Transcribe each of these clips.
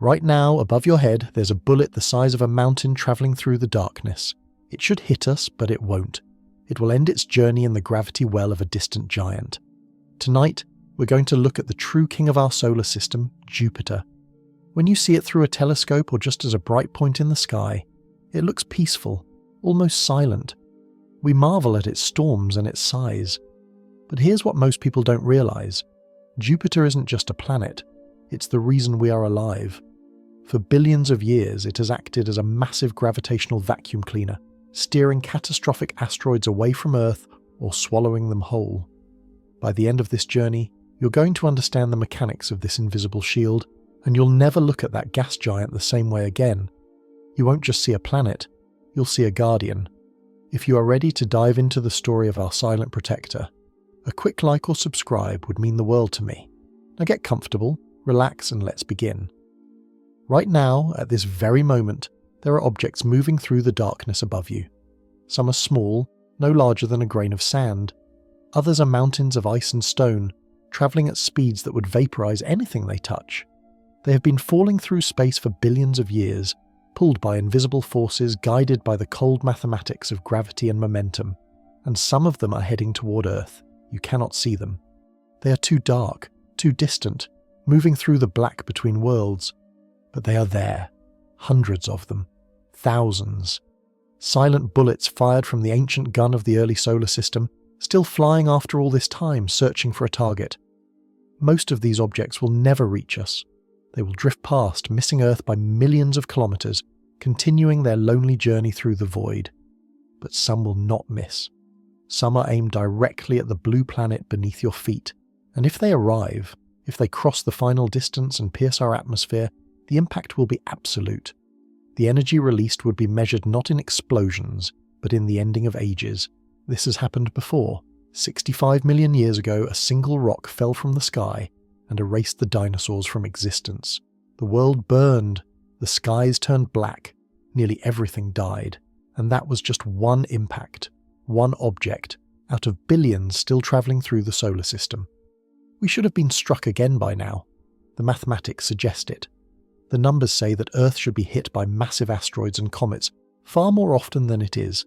Right now, above your head, there's a bullet the size of a mountain travelling through the darkness. It should hit us, but it won't. It will end its journey in the gravity well of a distant giant. Tonight, we're going to look at the true king of our solar system, Jupiter. When you see it through a telescope or just as a bright point in the sky, it looks peaceful, almost silent. We marvel at its storms and its size. But here's what most people don't realize. Jupiter isn't just a planet. It's the reason we are alive. For billions of years, it has acted as a massive gravitational vacuum cleaner, steering catastrophic asteroids away from Earth or swallowing them whole. By the end of this journey, you're going to understand the mechanics of this invisible shield, and you'll never look at that gas giant the same way again. You won't just see a planet, you'll see a guardian. If you are ready to dive into the story of our silent protector, a quick like or subscribe would mean the world to me. Now get comfortable, relax, and let's begin. Right now, at this very moment, there are objects moving through the darkness above you. Some are small, no larger than a grain of sand. Others are mountains of ice and stone, travelling at speeds that would vaporize anything they touch. They have been falling through space for billions of years, pulled by invisible forces guided by the cold mathematics of gravity and momentum, and some of them are heading toward Earth. You cannot see them. They are too dark, too distant, moving through the black between worlds. But they are there. Hundreds of them. Thousands. Silent bullets fired from the ancient gun of the early solar system, still flying after all this time, searching for a target. Most of these objects will never reach us. They will drift past, missing Earth by millions of kilometers, continuing their lonely journey through the void. But some will not miss. Some are aimed directly at the blue planet beneath your feet, and if they arrive, if they cross the final distance and pierce our atmosphere, the impact will be absolute. The energy released would be measured not in explosions, but in the ending of ages. This has happened before. 65 million years ago, a single rock fell from the sky and erased the dinosaurs from existence. The world burned, the skies turned black, nearly everything died, and that was just one impact. One object, out of billions still travelling through the solar system. We should have been struck again by now. The mathematics suggest it. The numbers say that Earth should be hit by massive asteroids and comets far more often than it is.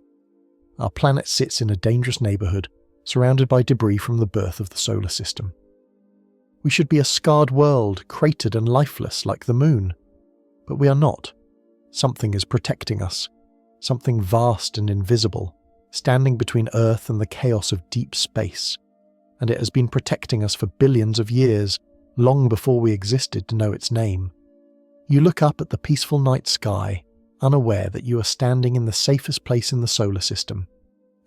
Our planet sits in a dangerous neighbourhood, surrounded by debris from the birth of the solar system. We should be a scarred world, cratered and lifeless like the moon. But we are not. Something is protecting us. Something vast and invisible, standing between Earth and the chaos of deep space, and it has been protecting us for billions of years, long before we existed to know its name. You look up at the peaceful night sky, unaware that you are standing in the safest place in the solar system,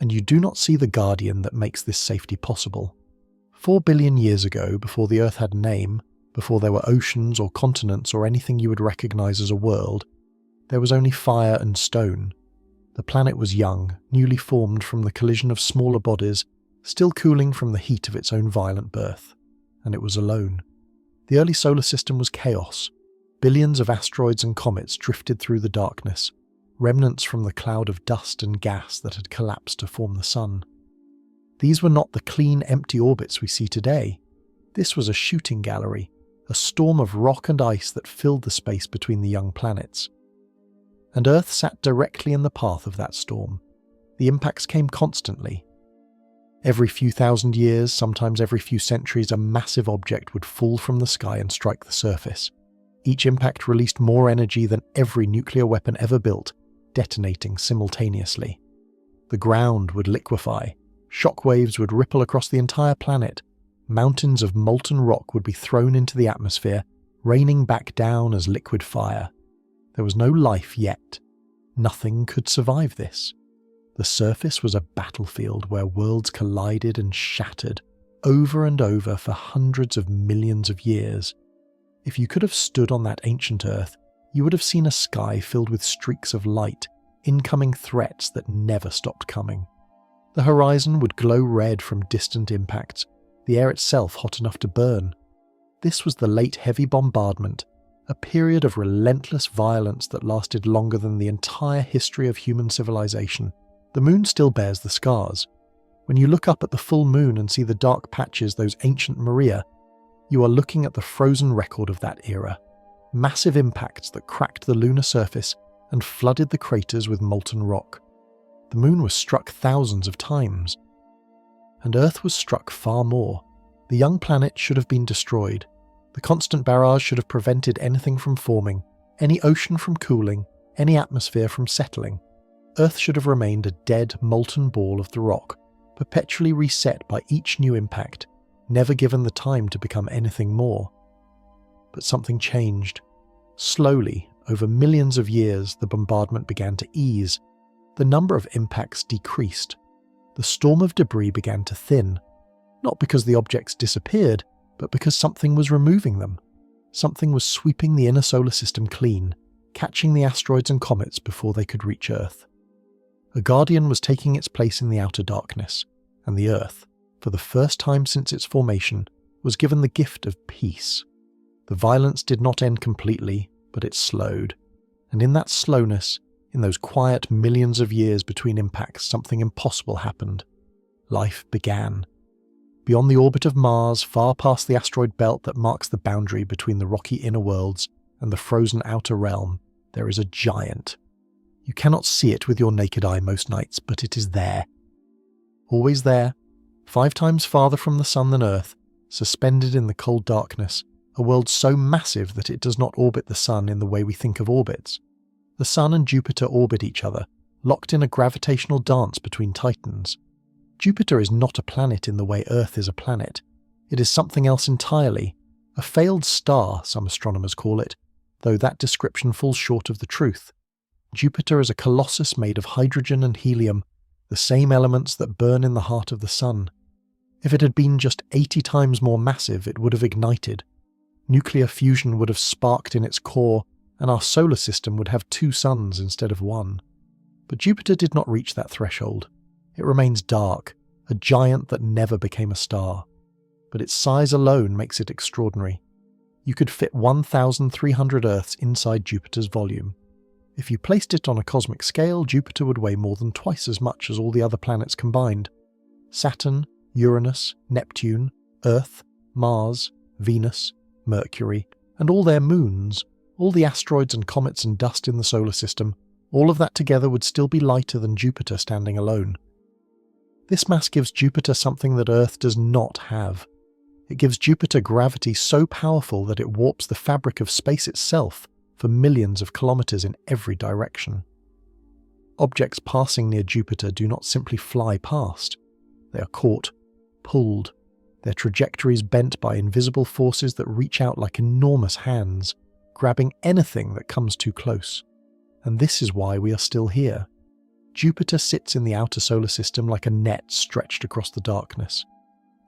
and you do not see the guardian that makes this safety possible. 4 billion years ago, before the Earth had a name, before there were oceans or continents or anything you would recognize as a world, there was only fire and stone. The planet was young, newly formed from the collision of smaller bodies, still cooling from the heat of its own violent birth. And it was alone. The early solar system was chaos. Billions of asteroids and comets drifted through the darkness, remnants from the cloud of dust and gas that had collapsed to form the sun. These were not the clean, empty orbits we see today. This was a shooting gallery, a storm of rock and ice that filled the space between the young planets. And Earth sat directly in the path of that storm. The impacts came constantly. Every few thousand years, sometimes every few centuries, a massive object would fall from the sky and strike the surface. Each impact released more energy than every nuclear weapon ever built, detonating simultaneously. The ground would liquefy. Shock waves would ripple across the entire planet. Mountains of molten rock would be thrown into the atmosphere, raining back down as liquid fire. There was no life yet. Nothing could survive this. The surface was a battlefield where worlds collided and shattered, over and over for hundreds of millions of years. If you could have stood on that ancient Earth, you would have seen a sky filled with streaks of light, incoming threats that never stopped coming. The horizon would glow red from distant impacts, the air itself hot enough to burn. This was the Late Heavy Bombardment, a period of relentless violence that lasted longer than the entire history of human civilization. The moon still bears the scars. When you look up at the full moon and see the dark patches, those ancient Maria, you are looking at the frozen record of that era. massive impacts that cracked the lunar surface and flooded the craters with molten rock. The Moon was struck thousands of times. And Earth was struck far more. The young planet should have been destroyed. The constant barrage should have prevented anything from forming, any ocean from cooling, any atmosphere from settling. Earth should have remained a dead, molten ball of the rock, perpetually reset by each new impact, never given the time to become anything more. But something changed. Slowly, over millions of years, the bombardment began to ease. The number of impacts decreased. The storm of debris began to thin, not because the objects disappeared, but because something was removing them. Something was sweeping the inner solar system clean, catching the asteroids and comets before they could reach Earth. A guardian was taking its place in the outer darkness, and the Earth, for the first time since its formation, was given the gift of peace. The violence did not end completely, but it slowed. And in that slowness, in those quiet millions of years between impacts, something impossible happened. Life began. Beyond the orbit of Mars, far past the asteroid belt that marks the boundary between the rocky inner worlds and the frozen outer realm, there is a giant. You cannot see it with your naked eye most nights, but it is there. Always there, 5 times farther from the sun than Earth, suspended in the cold darkness, a world so massive that it does not orbit the sun in the way we think of orbits. The sun and Jupiter orbit each other, locked in a gravitational dance between titans. Jupiter is not a planet in the way Earth is a planet. It is something else entirely, a failed star, some astronomers call it, though that description falls short of the truth. Jupiter is a colossus made of hydrogen and helium, the same elements that burn in the heart of the sun. If it had been just 80 times more massive, it would have ignited. Nuclear fusion would have sparked in its core, and our solar system would have 2 suns instead of 1. But Jupiter did not reach that threshold. It remains dark, a giant that never became a star. But its size alone makes it extraordinary. You could fit 1,300 Earths inside Jupiter's volume. If you placed it on a cosmic scale, Jupiter would weigh more than twice as much as all the other planets combined. Saturn, Uranus, Neptune, Earth, Mars, Venus, Mercury, and all their moons, all the asteroids and comets and dust in the solar system, all of that together would still be lighter than Jupiter standing alone. This mass gives Jupiter something that Earth does not have. It gives Jupiter gravity so powerful that it warps the fabric of space itself for millions of kilometers in every direction. Objects passing near Jupiter do not simply fly past. They are caught, pulled, their trajectories bent by invisible forces that reach out like enormous hands, grabbing anything that comes too close. And this is why we are still here. Jupiter sits in the outer solar system like a net stretched across the darkness.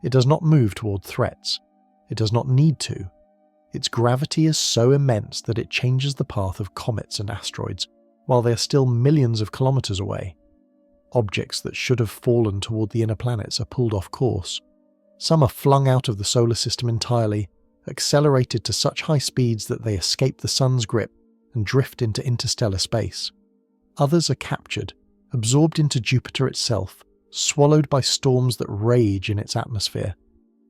It does not move toward threats. It does not need to. Its gravity is so immense that it changes the path of comets and asteroids, while they are still millions of kilometers away. Objects that should have fallen toward the inner planets are pulled off course. Some are flung out of the solar system entirely, accelerated to such high speeds that they escape the sun's grip and drift into interstellar space. Others are captured, absorbed into Jupiter itself, swallowed by storms that rage in its atmosphere.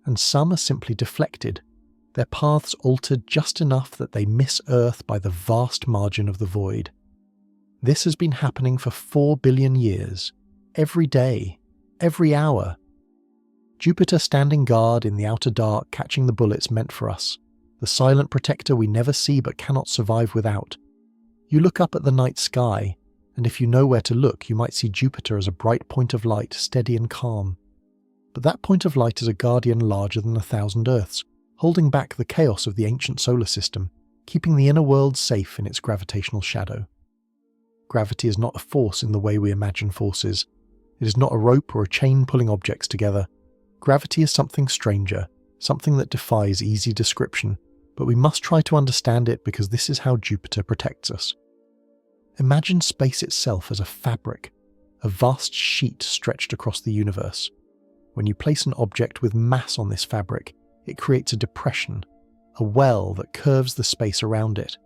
And some are simply deflected, their paths altered just enough that they miss Earth by the vast margin of the void. This has been happening for 4 billion years, every day, every hour. Jupiter standing guard in the outer dark, catching the bullets meant for us, the silent protector we never see but cannot survive without. You look up at the night sky, and if you know where to look, you might see Jupiter as a bright point of light, steady and calm. But that point of light is a guardian larger than 1,000 Earths, holding back the chaos of the ancient solar system, keeping the inner world safe in its gravitational shadow. Gravity is not a force in the way we imagine forces. It is not a rope or a chain pulling objects together. Gravity is something stranger, something that defies easy description, but we must try to understand it because this is how Jupiter protects us. Imagine space itself as a fabric, a vast sheet stretched across the universe. When you place an object with mass on this fabric, it creates a depression, a well that curves the space around it.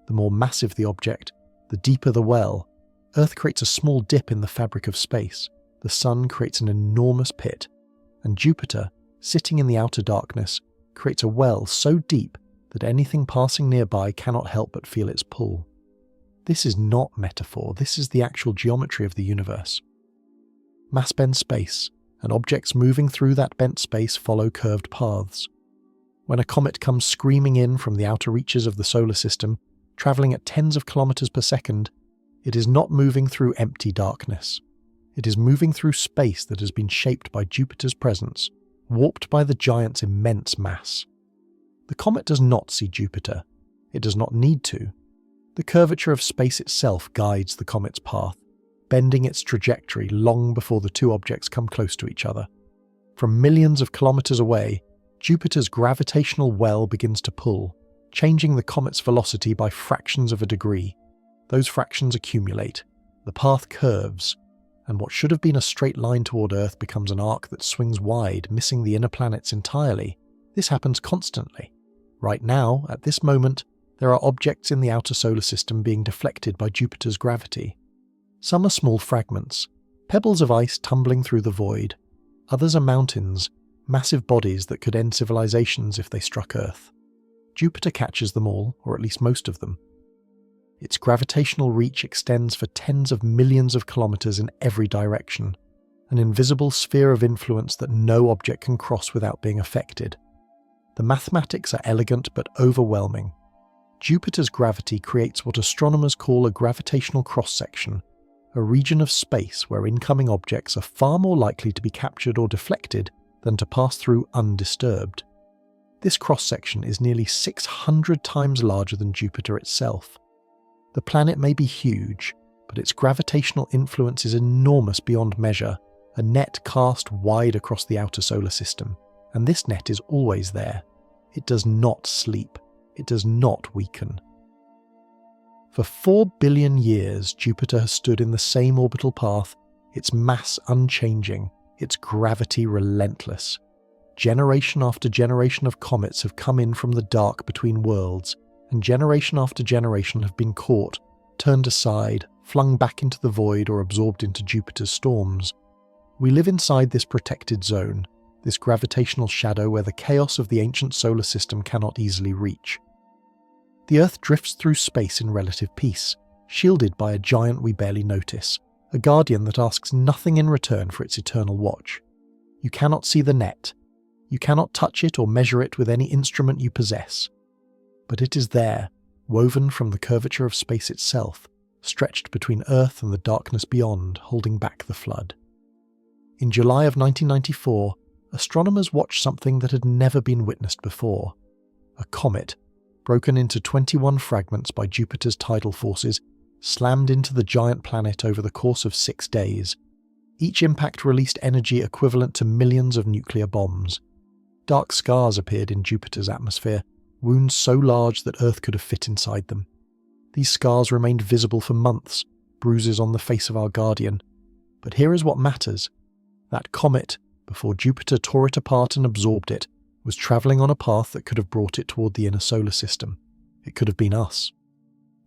The more massive the object, the deeper the well. Earth creates a small dip in the fabric of space. The sun creates an enormous pit. And Jupiter, sitting in the outer darkness, creates a well so deep that anything passing nearby cannot help but feel its pull. This is not metaphor, this is the actual geometry of the universe. Mass bends space, and objects moving through that bent space follow curved paths. When a comet comes screaming in from the outer reaches of the solar system, travelling at tens of kilometres per second, it is not moving through empty darkness. It is moving through space that has been shaped by Jupiter's presence, warped by the giant's immense mass. The comet does not see Jupiter. It does not need to. The curvature of space itself guides the comet's path, bending its trajectory long before the two objects come close to each other. From millions of kilometres away, Jupiter's gravitational well begins to pull, changing the comet's velocity by fractions of a degree. Those fractions accumulate, the path curves, and what should have been a straight line toward Earth becomes an arc that swings wide, missing the inner planets entirely. This happens constantly. Right now, at this moment, there are objects in the outer solar system being deflected by Jupiter's gravity. Some are small fragments, pebbles of ice tumbling through the void. Others are mountains, massive bodies that could end civilizations if they struck Earth. Jupiter catches them all, or at least most of them. Its gravitational reach extends for tens of millions of kilometers in every direction, an invisible sphere of influence that no object can cross without being affected. The mathematics are elegant but overwhelming. Jupiter's gravity creates what astronomers call a gravitational cross-section, a region of space where incoming objects are far more likely to be captured or deflected than to pass through undisturbed. This cross-section is nearly 600 times larger than Jupiter itself. The planet may be huge, but its gravitational influence is enormous beyond measure, a net cast wide across the outer solar system, and this net is always there. It does not sleep. It does not weaken. For 4 billion years, Jupiter has stood in the same orbital path, its mass unchanging, its gravity relentless. Generation after generation of comets have come in from the dark between worlds, and generation after generation have been caught, turned aside, flung back into the void or absorbed into Jupiter's storms. We live inside this protected zone, this gravitational shadow where the chaos of the ancient solar system cannot easily reach. The Earth drifts through space in relative peace, shielded by a giant we barely notice, a guardian that asks nothing in return for its eternal watch. You cannot see the net. You cannot touch it or measure it with any instrument you possess. But it is there, woven from the curvature of space itself, stretched between Earth and the darkness beyond, holding back the flood. In July of 1994, astronomers watched something that had never been witnessed before. A comet, broken into 21 fragments by Jupiter's tidal forces, slammed into the giant planet over the course of 6 days. Each impact released energy equivalent to millions of nuclear bombs. Dark scars appeared in Jupiter's atmosphere, wounds so large that Earth could have fit inside them. These scars remained visible for months, bruises on the face of our guardian. But here is what matters. That comet, before Jupiter tore it apart and absorbed it, was travelling on a path that could have brought it toward the inner solar system. It could have been us.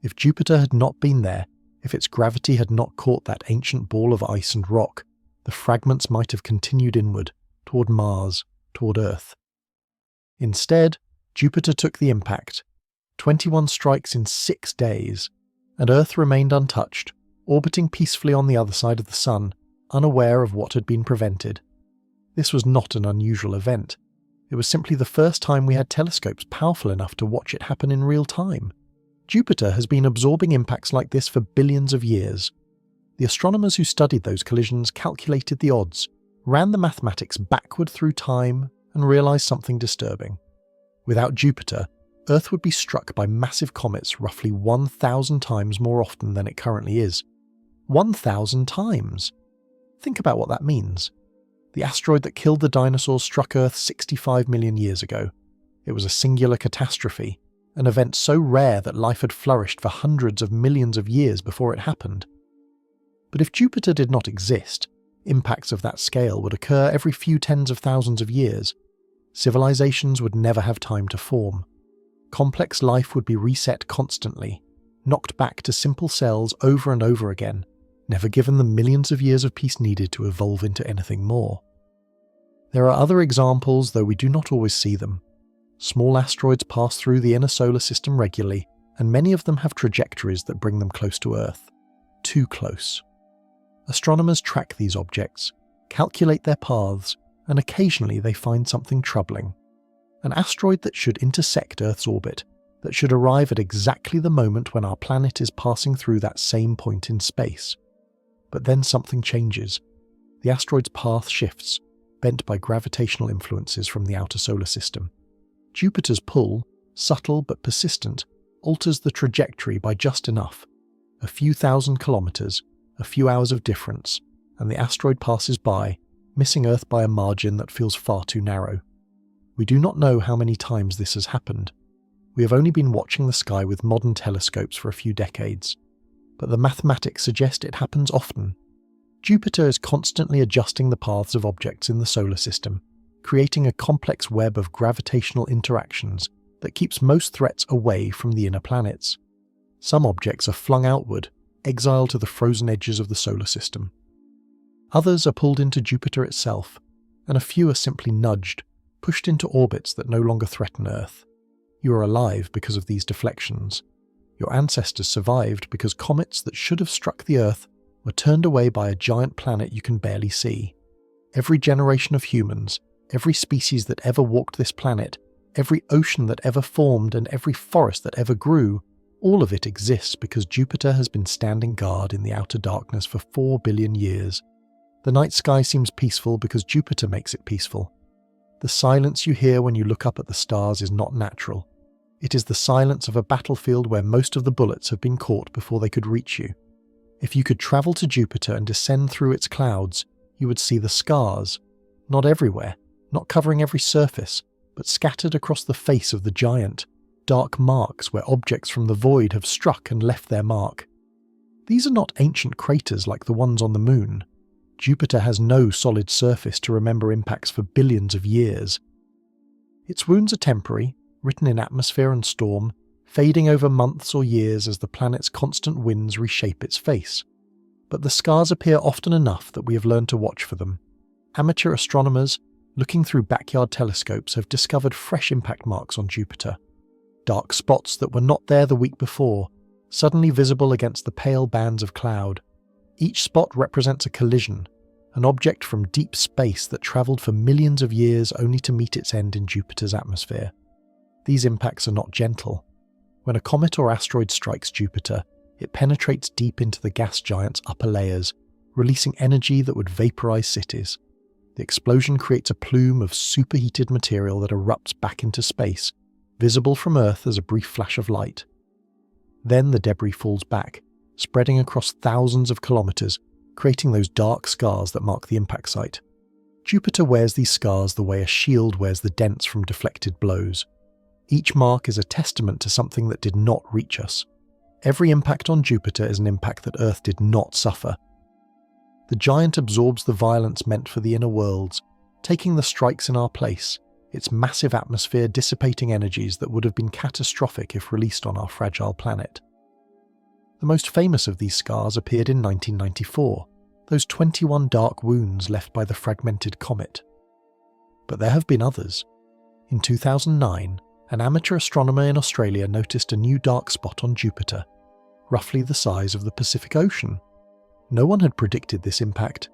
If Jupiter had not been there, if its gravity had not caught that ancient ball of ice and rock, the fragments might have continued inward, toward Mars, toward Earth. Instead, Jupiter took the impact, 21 strikes in 6 days, and Earth remained untouched, orbiting peacefully on the other side of the Sun, unaware of what had been prevented. This was not an unusual event. It was simply the first time we had telescopes powerful enough to watch it happen in real time. Jupiter has been absorbing impacts like this for billions of years. The astronomers who studied those collisions calculated the odds, ran the mathematics backward through time, and realized something disturbing. Without Jupiter, Earth would be struck by massive comets roughly 1,000 times more often than it currently is. 1,000 times! Think about what that means. The asteroid that killed the dinosaurs struck Earth 65 million years ago. It was a singular catastrophe, an event so rare that life had flourished for hundreds of millions of years before it happened. But if Jupiter did not exist, impacts of that scale would occur every few tens of thousands of years. Civilizations would never have time to form. Complex life would be reset constantly, knocked back to simple cells over and over again, never given the millions of years of peace needed to evolve into anything more. There are other examples, though we do not always see them. Small asteroids pass through the inner solar system regularly, and many of them have trajectories that bring them close to Earth. Too close. Astronomers track these objects, calculate their paths, and occasionally they find something troubling. An asteroid that should intersect Earth's orbit, that should arrive at exactly the moment when our planet is passing through that same point in space. But then something changes. The asteroid's path shifts, bent by gravitational influences from the outer solar system. Jupiter's pull, subtle but persistent, alters the trajectory by just enough. A few thousand kilometers, a few hours of difference, and the asteroid passes by, missing Earth by a margin that feels far too narrow. We do not know how many times this has happened. We have only been watching the sky with modern telescopes for a few decades, but the mathematics suggest it happens often. Jupiter is constantly adjusting the paths of objects in the solar system, creating a complex web of gravitational interactions that keeps most threats away from the inner planets. Some objects are flung outward, exiled to the frozen edges of the solar system. Others are pulled into Jupiter itself, and a few are simply nudged, pushed into orbits that no longer threaten Earth. You are alive because of these deflections. Your ancestors survived because comets that should have struck the Earth were turned away by a giant planet you can barely see. Every generation of humans, every species that ever walked this planet, every ocean that ever formed, and every forest that ever grew, all of it exists because Jupiter has been standing guard in the outer darkness for 4 billion years. The night sky seems peaceful because Jupiter makes it peaceful. The silence you hear when you look up at the stars is not natural. It is the silence of a battlefield where most of the bullets have been caught before they could reach you. If you could travel to Jupiter and descend through its clouds, you would see the scars, not everywhere, not covering every surface, but scattered across the face of the giant, dark marks where objects from the void have struck and left their mark. These are not ancient craters like the ones on the Moon. Jupiter has no solid surface to remember impacts for billions of years. Its wounds are temporary, written in atmosphere and storm, fading over months or years as the planet's constant winds reshape its face. But the scars appear often enough that we have learned to watch for them. Amateur astronomers, looking through backyard telescopes, have discovered fresh impact marks on Jupiter. Dark spots that were not there the week before, suddenly visible against the pale bands of cloud. Each spot represents a collision, an object from deep space that travelled for millions of years only to meet its end in Jupiter's atmosphere. These impacts are not gentle. When a comet or asteroid strikes Jupiter, it penetrates deep into the gas giant's upper layers, releasing energy that would vaporize cities. The explosion creates a plume of superheated material that erupts back into space, visible from Earth as a brief flash of light. Then the debris falls back, spreading across thousands of kilometers, creating those dark scars that mark the impact site. Jupiter wears these scars the way a shield wears the dents from deflected blows. Each mark is a testament to something that did not reach us. Every impact on Jupiter is an impact that Earth did not suffer. The giant absorbs the violence meant for the inner worlds, taking the strikes in our place, its massive atmosphere dissipating energies that would have been catastrophic if released on our fragile planet. The most famous of these scars appeared in 1994, those 21 dark wounds left by the fragmented comet. But there have been others. In 2009, an amateur astronomer in Australia noticed a new dark spot on Jupiter, roughly the size of the Pacific Ocean. No one had predicted this impact.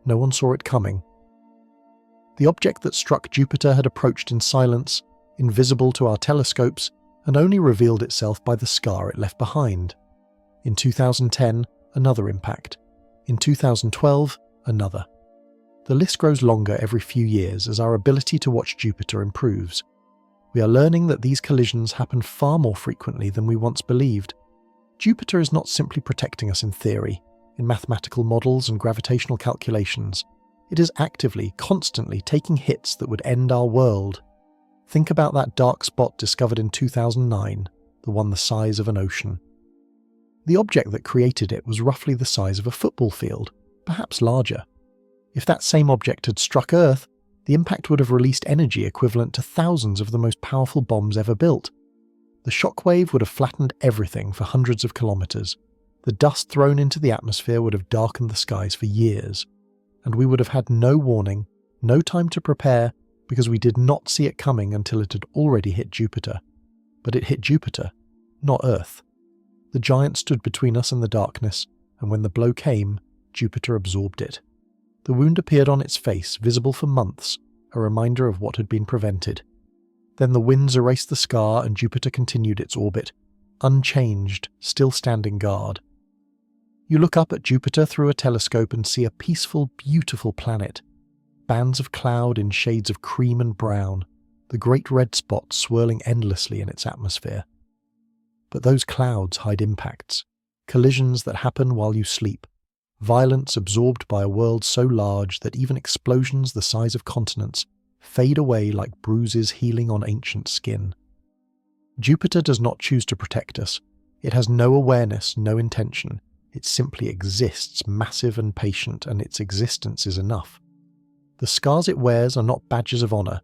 No one saw it coming. The object that struck Jupiter had approached in silence, invisible to our telescopes, and only revealed itself by the scar it left behind. In 2010, another impact. In 2012, another. The list grows longer every few years as our ability to watch Jupiter improves. We are learning that these collisions happen far more frequently than we once believed. Jupiter is not simply protecting us in theory, in mathematical models and gravitational calculations. It is actively, constantly taking hits that would end our world. Think about that dark spot discovered in 2009, the one the size of an ocean. The object that created it was roughly the size of a football field, perhaps larger. If that same object had struck Earth, the impact would have released energy equivalent to thousands of the most powerful bombs ever built. The shockwave would have flattened everything for hundreds of kilometers. The dust thrown into the atmosphere would have darkened the skies for years, and we would have had no warning, no time to prepare, because we did not see it coming until it had already hit Jupiter. But it hit Jupiter, not Earth. The giant stood between us and the darkness, and when the blow came, Jupiter absorbed it. The wound appeared on its face, visible for months, a reminder of what had been prevented. Then the winds erased the scar and Jupiter continued its orbit, unchanged, still standing guard. You look up at Jupiter through a telescope and see a peaceful, beautiful planet. Bands of cloud in shades of cream and brown, the great red spots swirling endlessly in its atmosphere. But those clouds hide impacts, collisions that happen while you sleep, violence absorbed by a world so large that even explosions the size of continents fade away like bruises healing on ancient skin. Jupiter does not choose to protect us. It has no awareness, no intention. It simply exists, massive and patient, and its existence is enough. The scars it wears are not badges of honor.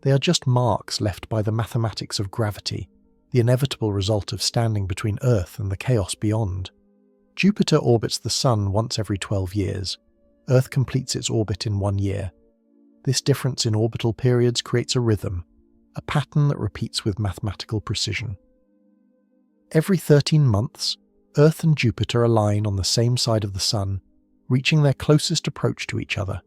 They are just marks left by the mathematics of gravity, the inevitable result of standing between Earth and the chaos beyond. Jupiter orbits the Sun once every 12 years. Earth completes its orbit in 1 year. This difference in orbital periods creates a rhythm, a pattern that repeats with mathematical precision. Every 13 months, Earth and Jupiter align on the same side of the Sun, reaching their closest approach to each other.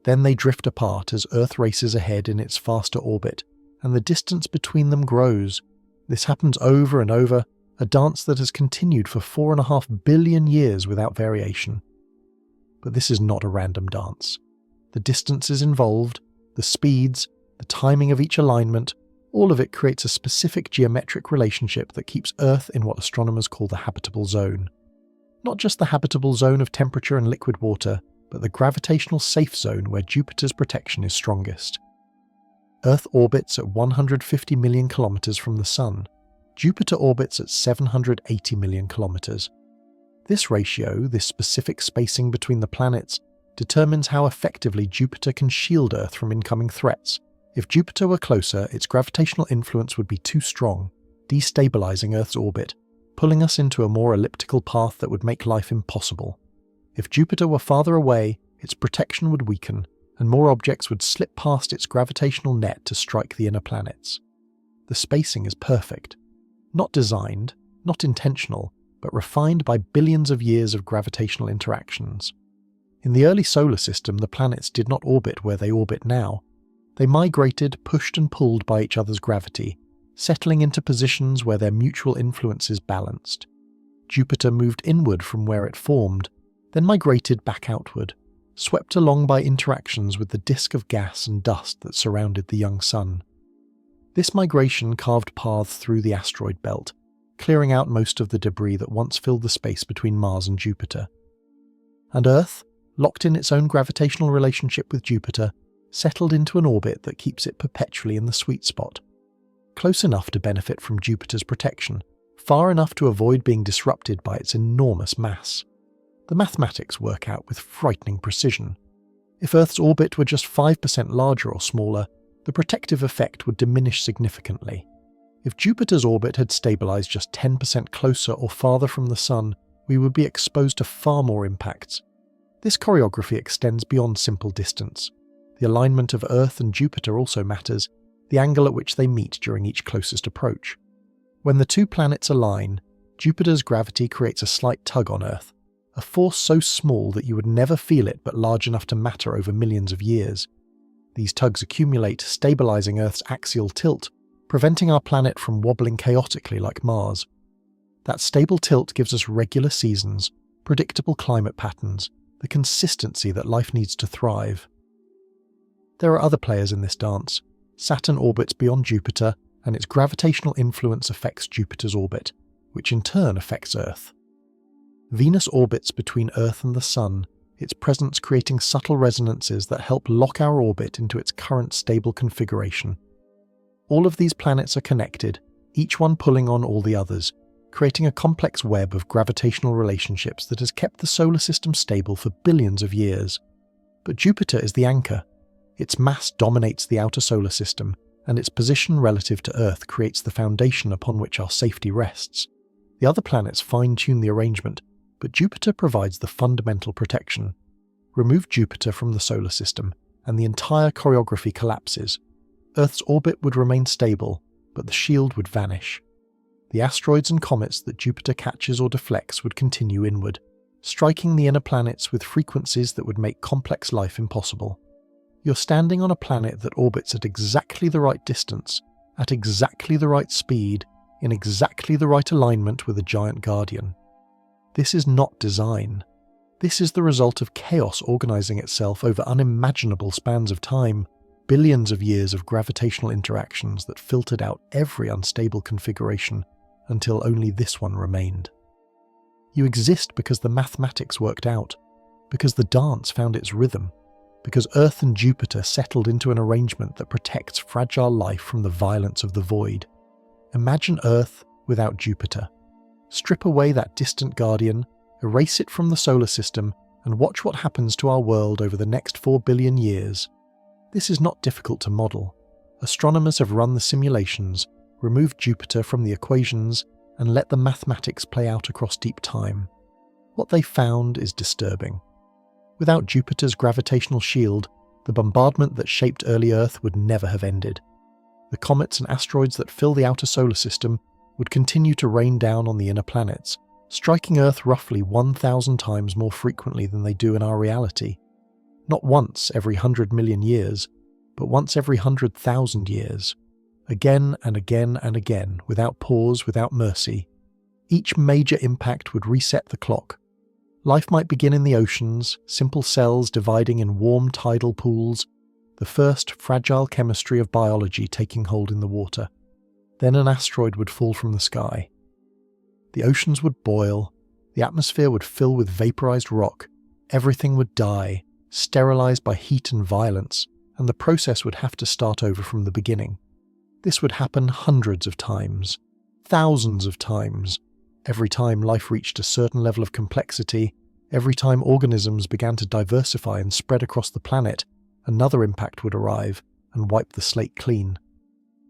Then they drift apart as Earth races ahead in its faster orbit, and the distance between them grows. This happens over and over, a dance that has continued for 4.5 billion years without variation. But this is not a random dance. The distances involved, the speeds, the timing of each alignment, all of it creates a specific geometric relationship that keeps Earth in what astronomers call the habitable zone. Not just the habitable zone of temperature and liquid water, but the gravitational safe zone where Jupiter's protection is strongest. Earth orbits at 150 million kilometers from the Sun. Jupiter orbits at 780 million kilometers. This ratio, this specific spacing between the planets, determines how effectively Jupiter can shield Earth from incoming threats. If Jupiter were closer, its gravitational influence would be too strong, destabilizing Earth's orbit, pulling us into a more elliptical path that would make life impossible. If Jupiter were farther away, its protection would weaken, and more objects would slip past its gravitational net to strike the inner planets. The spacing is perfect. Not designed, not intentional, but refined by billions of years of gravitational interactions. In the early solar system, the planets did not orbit where they orbit now. They migrated, pushed and pulled by each other's gravity, settling into positions where their mutual influences balanced. Jupiter moved inward from where it formed, then migrated back outward, swept along by interactions with the disk of gas and dust that surrounded the young Sun. This migration carved paths through the Asteroid Belt, clearing out most of the debris that once filled the space between Mars and Jupiter. And Earth, locked in its own gravitational relationship with Jupiter, settled into an orbit that keeps it perpetually in the sweet spot. Close enough to benefit from Jupiter's protection, far enough to avoid being disrupted by its enormous mass. The mathematics work out with frightening precision. If Earth's orbit were just 5% larger or smaller, the protective effect would diminish significantly. If Jupiter's orbit had stabilized just 10% closer or farther from the Sun, we would be exposed to far more impacts. This choreography extends beyond simple distance. The alignment of Earth and Jupiter also matters, the angle at which they meet during each closest approach. When the two planets align, Jupiter's gravity creates a slight tug on Earth, a force so small that you would never feel it but large enough to matter over millions of years. These tugs accumulate, stabilizing Earth's axial tilt, preventing our planet from wobbling chaotically like Mars. That stable tilt gives us regular seasons, predictable climate patterns, the consistency that life needs to thrive. There are other players in this dance. Saturn orbits beyond Jupiter, and its gravitational influence affects Jupiter's orbit, which in turn affects Earth. Venus orbits between Earth and the Sun, its presence creating subtle resonances that help lock our orbit into its current stable configuration. All of these planets are connected, each one pulling on all the others, creating a complex web of gravitational relationships that has kept the solar system stable for billions of years. But Jupiter is the anchor. Its mass dominates the outer solar system, and its position relative to Earth creates the foundation upon which our safety rests. The other planets fine-tune the arrangement, but Jupiter provides the fundamental protection. Remove Jupiter from the solar system, and the entire choreography collapses. Earth's orbit would remain stable, but the shield would vanish. The asteroids and comets that Jupiter catches or deflects would continue inward, striking the inner planets with frequencies that would make complex life impossible. You're standing on a planet that orbits at exactly the right distance, at exactly the right speed, in exactly the right alignment with a giant guardian. This is not design. This is the result of chaos organizing itself over unimaginable spans of time, billions of years of gravitational interactions that filtered out every unstable configuration until only this one remained. You exist because the mathematics worked out, because the dance found its rhythm, because Earth and Jupiter settled into an arrangement that protects fragile life from the violence of the void. Imagine Earth without Jupiter. Strip away that distant guardian, erase it from the solar system, and watch what happens to our world over the next 4 billion years. This is not difficult to model. Astronomers have run the simulations, removed Jupiter from the equations, and let the mathematics play out across deep time. What they found is disturbing. Without Jupiter's gravitational shield, the bombardment that shaped early Earth would never have ended. The comets and asteroids that fill the outer solar system would continue to rain down on the inner planets, striking Earth roughly 1,000 times more frequently than they do in our reality. Not once every 100 million years, but once every 100,000 years. Again and again and again, without pause, without mercy. Each major impact would reset the clock. Life might begin in the oceans, simple cells dividing in warm tidal pools, the first fragile chemistry of biology taking hold in the water. Then an asteroid would fall from the sky. The oceans would boil, the atmosphere would fill with vaporized rock, everything would die, sterilized by heat and violence, and the process would have to start over from the beginning. This would happen hundreds of times, thousands of times. Every time life reached a certain level of complexity, every time organisms began to diversify and spread across the planet, another impact would arrive and wipe the slate clean.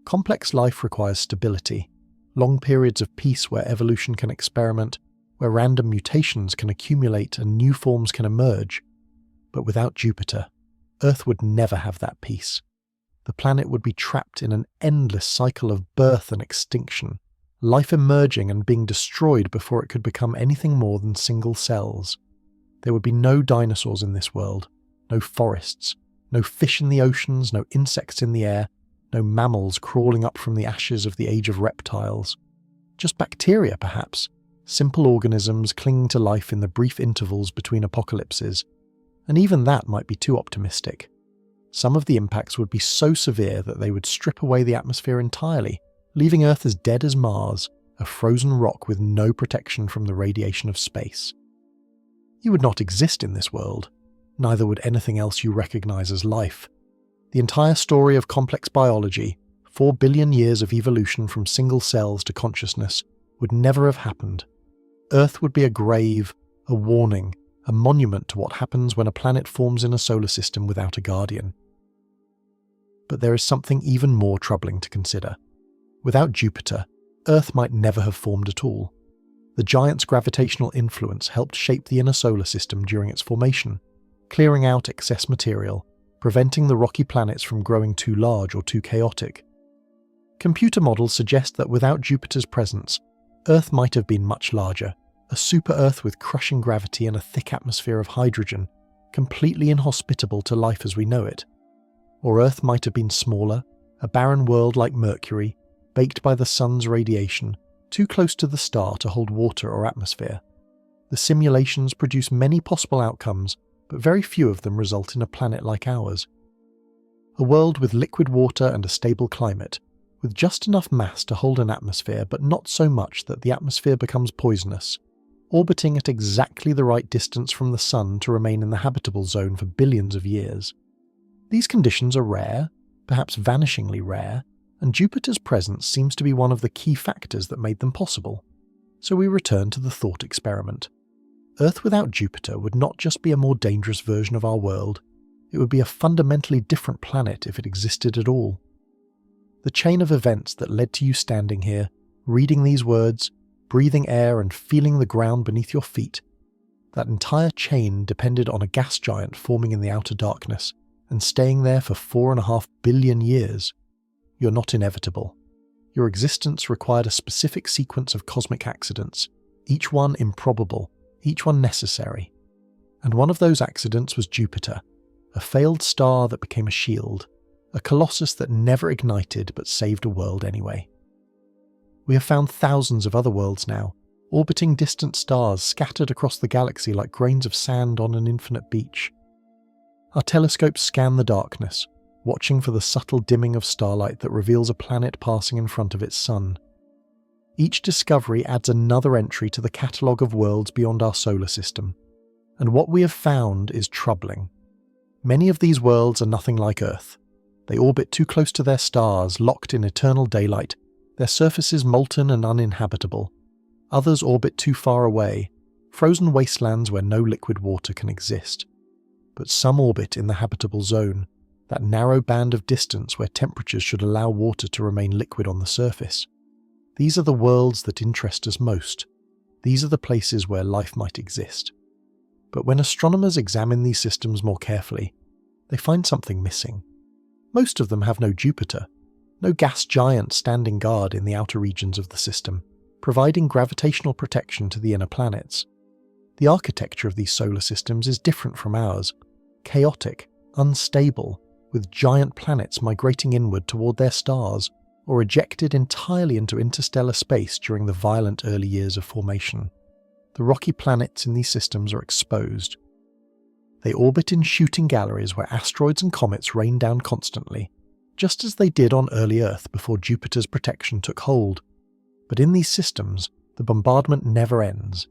Complex life requires stability, long periods of peace where evolution can experiment, where random mutations can accumulate and new forms can emerge. But without Jupiter, Earth would never have that peace. The planet would be trapped in an endless cycle of birth and extinction, life emerging and being destroyed before it could become anything more than single cells. There would be no dinosaurs in this world, no forests, no fish in the oceans, no insects in the air, no mammals crawling up from the ashes of the age of reptiles. Just bacteria, perhaps, simple organisms clinging to life in the brief intervals between apocalypses. And even that might be too optimistic. Some of the impacts would be so severe that they would strip away the atmosphere entirely, leaving Earth as dead as Mars, a frozen rock with no protection from the radiation of space. You would not exist in this world, neither would anything else you recognize as life. The entire story of complex biology, 4 billion years of evolution from single cells to consciousness, would never have happened. Earth would be a grave, a warning, a monument to what happens when a planet forms in a solar system without a guardian. But there is something even more troubling to consider. Without Jupiter, Earth might never have formed at all. The giant's gravitational influence helped shape the inner solar system during its formation, clearing out excess material, preventing the rocky planets from growing too large or too chaotic. Computer models suggest that without Jupiter's presence, Earth might have been much larger, a super-Earth with crushing gravity and a thick atmosphere of hydrogen, completely inhospitable to life as we know it. Or Earth might have been smaller, a barren world like Mercury, baked by the sun's radiation, too close to the star to hold water or atmosphere. The simulations produce many possible outcomes, but very few of them result in a planet like ours. A world with liquid water and a stable climate, with just enough mass to hold an atmosphere but not so much that the atmosphere becomes poisonous, orbiting at exactly the right distance from the sun to remain in the habitable zone for billions of years. These conditions are rare, perhaps vanishingly rare, and Jupiter's presence seems to be one of the key factors that made them possible. So we return to the thought experiment. Earth without Jupiter would not just be a more dangerous version of our world, it would be a fundamentally different planet if it existed at all. The chain of events that led to you standing here, reading these words, breathing air and feeling the ground beneath your feet, that entire chain depended on a gas giant forming in the outer darkness and staying there for 4.5 billion years. You're not inevitable. Your existence required a specific sequence of cosmic accidents, each one improbable, each one necessary. And one of those accidents was Jupiter, a failed star that became a shield, a colossus that never ignited but saved a world anyway. We have found thousands of other worlds now, orbiting distant stars scattered across the galaxy like grains of sand on an infinite beach. Our telescopes scan the darkness, watching for the subtle dimming of starlight that reveals a planet passing in front of its sun. Each discovery adds another entry to the catalogue of worlds beyond our solar system, and what we have found is troubling. Many of these worlds are nothing like Earth. They orbit too close to their stars, locked in eternal daylight, their surfaces molten and uninhabitable. Others orbit too far away, frozen wastelands where no liquid water can exist. But some orbit in the habitable zone, that narrow band of distance where temperatures should allow water to remain liquid on the surface. These are the worlds that interest us most. These are the places where life might exist. But when astronomers examine these systems more carefully, they find something missing. Most of them have no Jupiter, no gas giant standing guard in the outer regions of the system, providing gravitational protection to the inner planets. The architecture of these solar systems is different from ours, chaotic, unstable, with giant planets migrating inward toward their stars or ejected entirely into interstellar space during the violent early years of formation. The rocky planets in these systems are exposed. They orbit in shooting galleries where asteroids and comets rain down constantly, just as they did on early Earth before Jupiter's protection took hold. But in these systems, the bombardment never ends.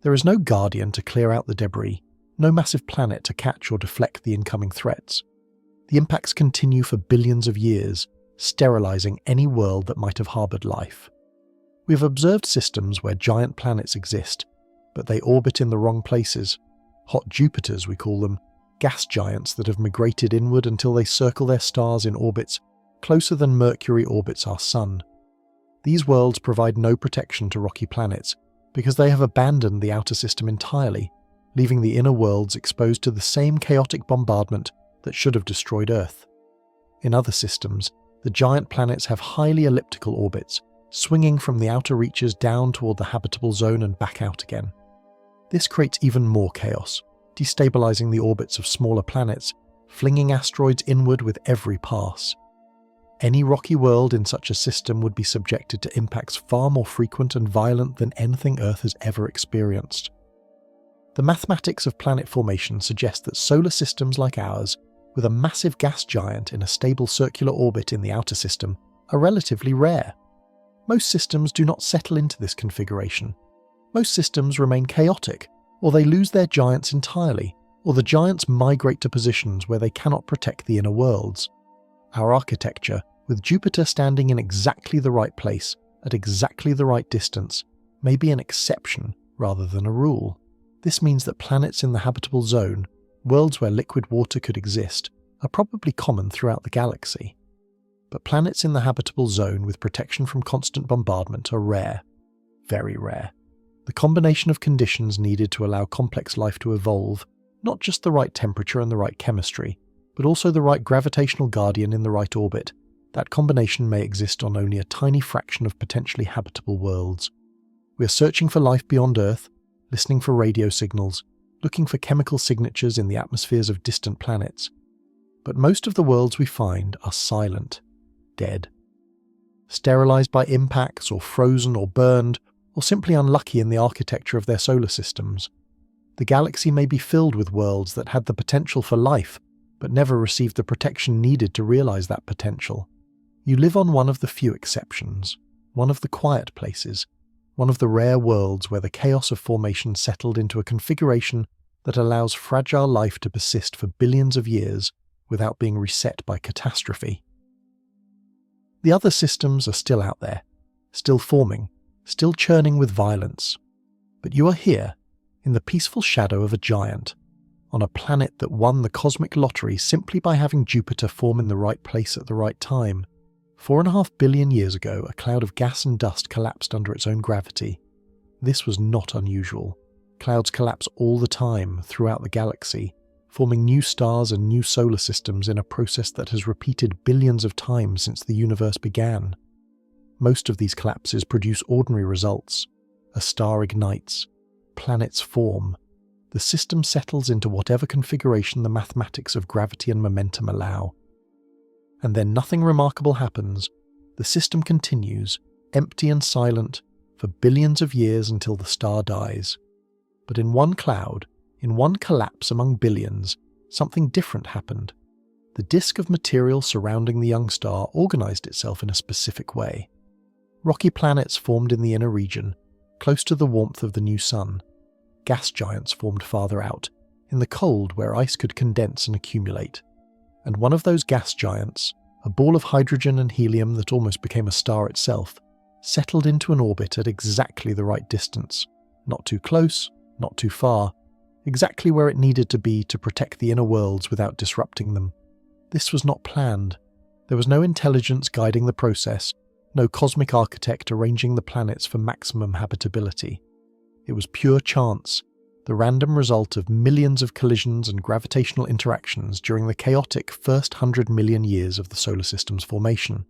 There is no guardian to clear out the debris, no massive planet to catch or deflect the incoming threats. The impacts continue for billions of years, sterilizing any world that might have harbored life. We have observed systems where giant planets exist, but they orbit in the wrong places. Hot Jupiters, we call them, gas giants that have migrated inward until they circle their stars in orbits closer than Mercury orbits our Sun. These worlds provide no protection to rocky planets because they have abandoned the outer system entirely, leaving the inner worlds exposed to the same chaotic bombardment that should have destroyed Earth. In other systems, the giant planets have highly elliptical orbits, swinging from the outer reaches down toward the habitable zone and back out again. This creates even more chaos, destabilizing the orbits of smaller planets, flinging asteroids inward with every pass. Any rocky world in such a system would be subjected to impacts far more frequent and violent than anything Earth has ever experienced. The mathematics of planet formation suggest that solar systems like ours, with a massive gas giant in a stable circular orbit in the outer system, are relatively rare. Most systems do not settle into this configuration. Most systems remain chaotic, or they lose their giants entirely, or the giants migrate to positions where they cannot protect the inner worlds. Our architecture, with Jupiter standing in exactly the right place, at exactly the right distance, may be an exception rather than a rule. This means that planets in the habitable zone, worlds where liquid water could exist, are probably common throughout the galaxy. But planets in the habitable zone with protection from constant bombardment are rare. Very rare. The combination of conditions needed to allow complex life to evolve, not just the right temperature and the right chemistry, but also the right gravitational guardian in the right orbit, that combination may exist on only a tiny fraction of potentially habitable worlds. We are searching for life beyond Earth, listening for radio signals, looking for chemical signatures in the atmospheres of distant planets. But most of the worlds we find are silent, dead. Sterilized by impacts, or frozen or burned, or simply unlucky in the architecture of their solar systems. The galaxy may be filled with worlds that had the potential for life, but never received the protection needed to realize that potential. You live on one of the few exceptions, one of the quiet places, one of the rare worlds where the chaos of formation settled into a configuration that allows fragile life to persist for billions of years without being reset by catastrophe. The other systems are still out there, still forming, still churning with violence. But you are here, in the peaceful shadow of a giant, on a planet that won the cosmic lottery simply by having Jupiter form in the right place at the right time. 4.5 billion years ago, a cloud of gas and dust collapsed under its own gravity. This was not unusual. Clouds collapse all the time throughout the galaxy, forming new stars and new solar systems in a process that has repeated billions of times since the universe began. Most of these collapses produce ordinary results. A star ignites. Planets form. The system settles into whatever configuration the mathematics of gravity and momentum allow. And then nothing remarkable happens. The system continues, empty and silent, for billions of years until the star dies. But in one cloud, in one collapse among billions, something different happened. The disk of material surrounding the young star organized itself in a specific way. Rocky planets formed in the inner region, close to the warmth of the new sun. Gas giants formed farther out, in the cold where ice could condense and accumulate. And one of those gas giants, a ball of hydrogen and helium that almost became a star itself, settled into an orbit at exactly the right distance. Not too close, not too far, exactly where it needed to be to protect the inner worlds without disrupting them. This was not planned. There was no intelligence guiding the process, no cosmic architect arranging the planets for maximum habitability. It was pure chance, the random result of millions of collisions and gravitational interactions during the chaotic first 100 million years of the solar system's formation.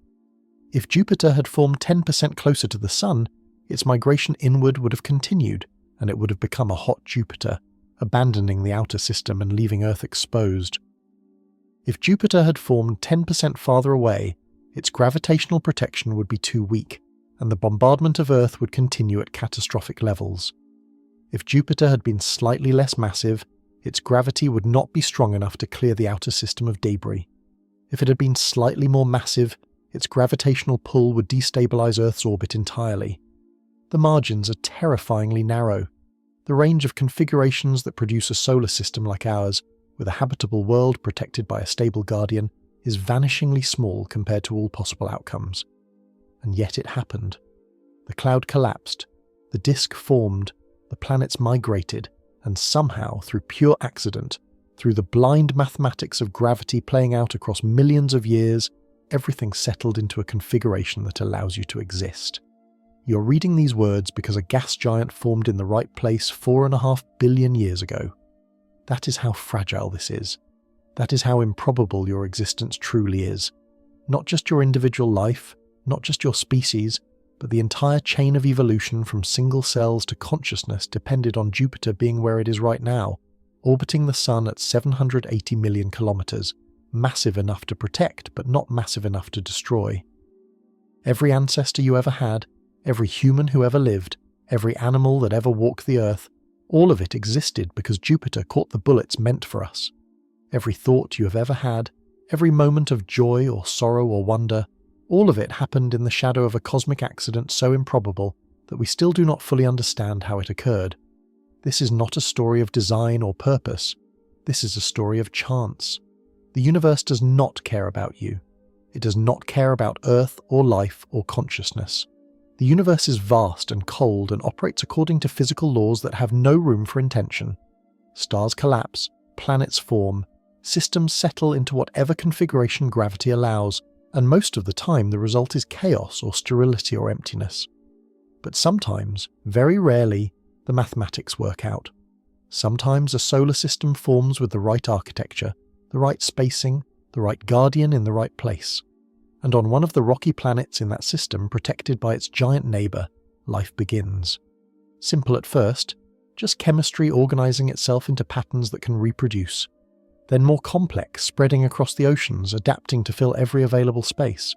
If Jupiter had formed 10% closer to the Sun, its migration inward would have continued, and it would have become a hot Jupiter, abandoning the outer system and leaving Earth exposed. If Jupiter had formed 10% farther away, its gravitational protection would be too weak, and the bombardment of Earth would continue at catastrophic levels. If Jupiter had been slightly less massive, its gravity would not be strong enough to clear the outer system of debris. If it had been slightly more massive, its gravitational pull would destabilize Earth's orbit entirely. The margins are terrifyingly narrow. The range of configurations that produce a solar system like ours, with a habitable world protected by a stable guardian, is vanishingly small compared to all possible outcomes. And yet it happened. The cloud collapsed, the disk formed, the planets migrated, and somehow, through pure accident, through the blind mathematics of gravity playing out across millions of years, everything settled into a configuration that allows you to exist. You're reading these words because a gas giant formed in the right place 4.5 billion years ago. That is how fragile this is. That is how improbable your existence truly is. Not just your individual life, not just your species, but the entire chain of evolution from single cells to consciousness depended on Jupiter being where it is right now, orbiting the Sun at 780 million kilometers, massive enough to protect but not massive enough to destroy. Every ancestor you ever had, every human who ever lived, every animal that ever walked the Earth, all of it existed because Jupiter caught the bullets meant for us. Every thought you have ever had, every moment of joy or sorrow or wonder, all of it happened in the shadow of a cosmic accident so improbable that we still do not fully understand how it occurred. This is not a story of design or purpose. This is a story of chance. The universe does not care about you. It does not care about Earth or life or consciousness. The universe is vast and cold and operates according to physical laws that have no room for intention. Stars collapse, planets form, systems settle into whatever configuration gravity allows, and most of the time the result is chaos or sterility or emptiness. But sometimes, very rarely, the mathematics work out. Sometimes a solar system forms with the right architecture, the right spacing, the right guardian in the right place. And on one of the rocky planets in that system protected by its giant neighbour, life begins. Simple at first, just chemistry organising itself into patterns that can reproduce. Then more complex, spreading across the oceans, adapting to fill every available space.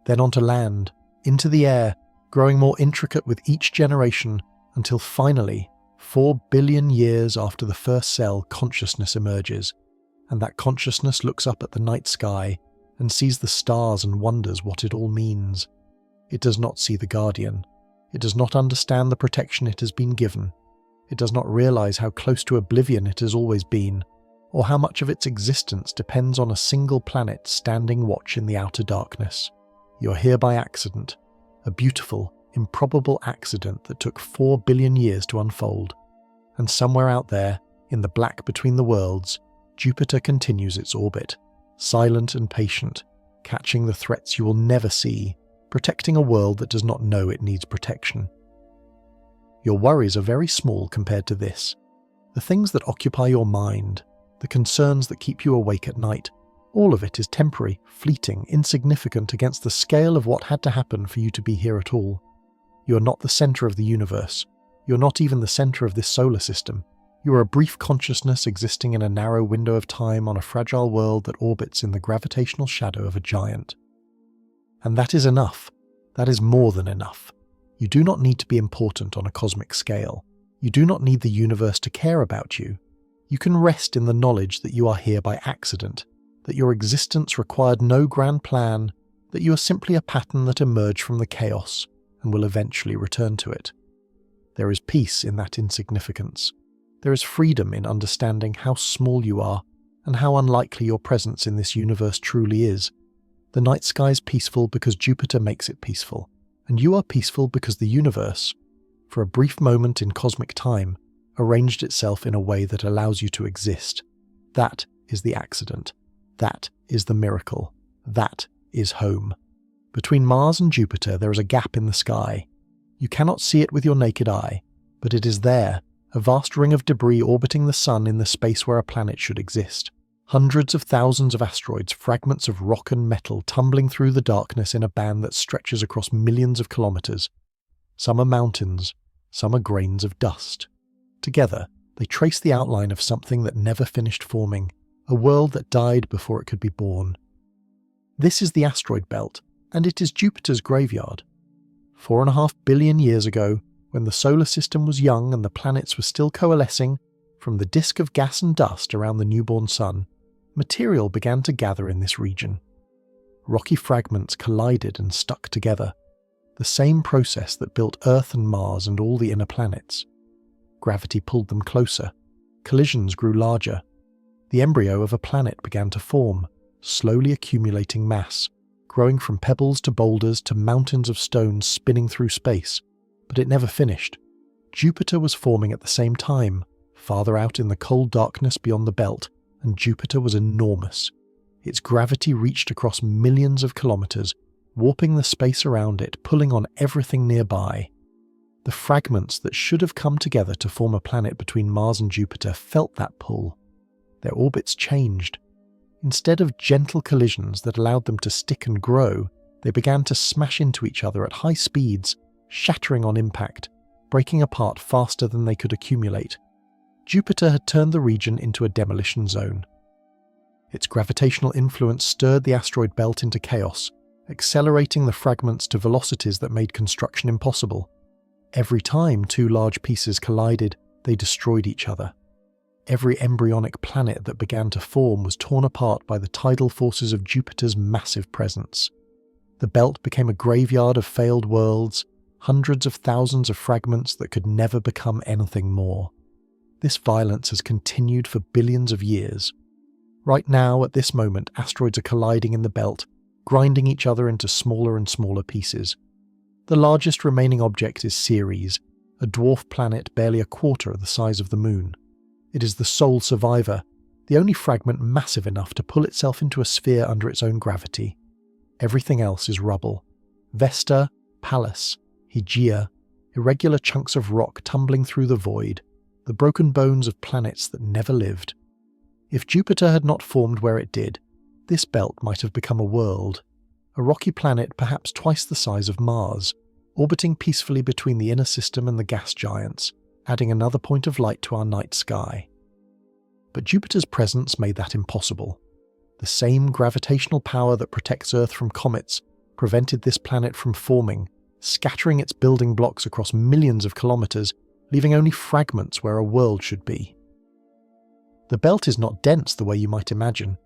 Then onto land, into the air, growing more intricate with each generation, until finally, 4 billion years after the first cell, consciousness emerges, and that consciousness looks up at the night sky and sees the stars and wonders what it all means. It does not see the guardian. It does not understand the protection it has been given. It does not realise how close to oblivion it has always been, or how much of its existence depends on a single planet standing watch in the outer darkness. You're here by accident, a beautiful, improbable accident that took 4 billion years to unfold. And somewhere out there, in the black between the worlds, Jupiter continues its orbit, silent and patient, catching the threats you will never see, protecting a world that does not know it needs protection. Your worries are very small compared to this. The things that occupy your mind, the concerns that keep you awake at night. All of it is temporary, fleeting, insignificant against the scale of what had to happen for you to be here at all. You are not the center of the universe. You are not even the center of this solar system. You are a brief consciousness existing in a narrow window of time on a fragile world that orbits in the gravitational shadow of a giant. And that is enough. That is more than enough. You do not need to be important on a cosmic scale. You do not need the universe to care about you. You can rest in the knowledge that you are here by accident, that your existence required no grand plan, that you are simply a pattern that emerged from the chaos and will eventually return to it. There is peace in that insignificance. There is freedom in understanding how small you are and how unlikely your presence in this universe truly is. The night sky is peaceful because Jupiter makes it peaceful, and you are peaceful because the universe, for a brief moment in cosmic time, arranged itself in a way that allows you to exist. That is the accident. That is the miracle. That is home. Between Mars and Jupiter there is a gap in the sky. You cannot see it with your naked eye, but it is there, a vast ring of debris orbiting the Sun in the space where a planet should exist. Hundreds of thousands of asteroids, fragments of rock and metal tumbling through the darkness in a band that stretches across millions of kilometers. Some are mountains, some are grains of dust. Together, they trace the outline of something that never finished forming, a world that died before it could be born. This is the Asteroid Belt, and it is Jupiter's graveyard. 4.5 billion years ago, when the solar system was young and the planets were still coalescing, from the disk of gas and dust around the newborn Sun, material began to gather in this region. Rocky fragments collided and stuck together, the same process that built Earth and Mars and all the inner planets. Gravity pulled them closer. Collisions grew larger. The embryo of a planet began to form, slowly accumulating mass, growing from pebbles to boulders to mountains of stones spinning through space. But it never finished. Jupiter was forming at the same time, farther out in the cold darkness beyond the belt, and Jupiter was enormous. Its gravity reached across millions of kilometers, warping the space around it, pulling on everything nearby. The fragments that should have come together to form a planet between Mars and Jupiter felt that pull. Their orbits changed. Instead of gentle collisions that allowed them to stick and grow, they began to smash into each other at high speeds, shattering on impact, breaking apart faster than they could accumulate. Jupiter had turned the region into a demolition zone. Its gravitational influence stirred the asteroid belt into chaos, accelerating the fragments to velocities that made construction impossible. Every time two large pieces collided, they destroyed each other. Every embryonic planet that began to form was torn apart by the tidal forces of Jupiter's massive presence. The belt became a graveyard of failed worlds, hundreds of thousands of fragments that could never become anything more. This violence has continued for billions of years. Right now, at this moment, asteroids are colliding in the belt, grinding each other into smaller and smaller pieces. The largest remaining object is Ceres, a dwarf planet barely a quarter the size of the Moon. It is the sole survivor, the only fragment massive enough to pull itself into a sphere under its own gravity. Everything else is rubble. Vesta, Pallas, Hygeia, irregular chunks of rock tumbling through the void, the broken bones of planets that never lived. If Jupiter had not formed where it did, this belt might have become a world, a rocky planet perhaps twice the size of Mars, orbiting peacefully between the inner system and the gas giants, adding another point of light to our night sky. But Jupiter's presence made that impossible. The same gravitational power that protects Earth from comets prevented this planet from forming, scattering its building blocks across millions of kilometers, leaving only fragments where a world should be. The belt is not dense the way you might imagine.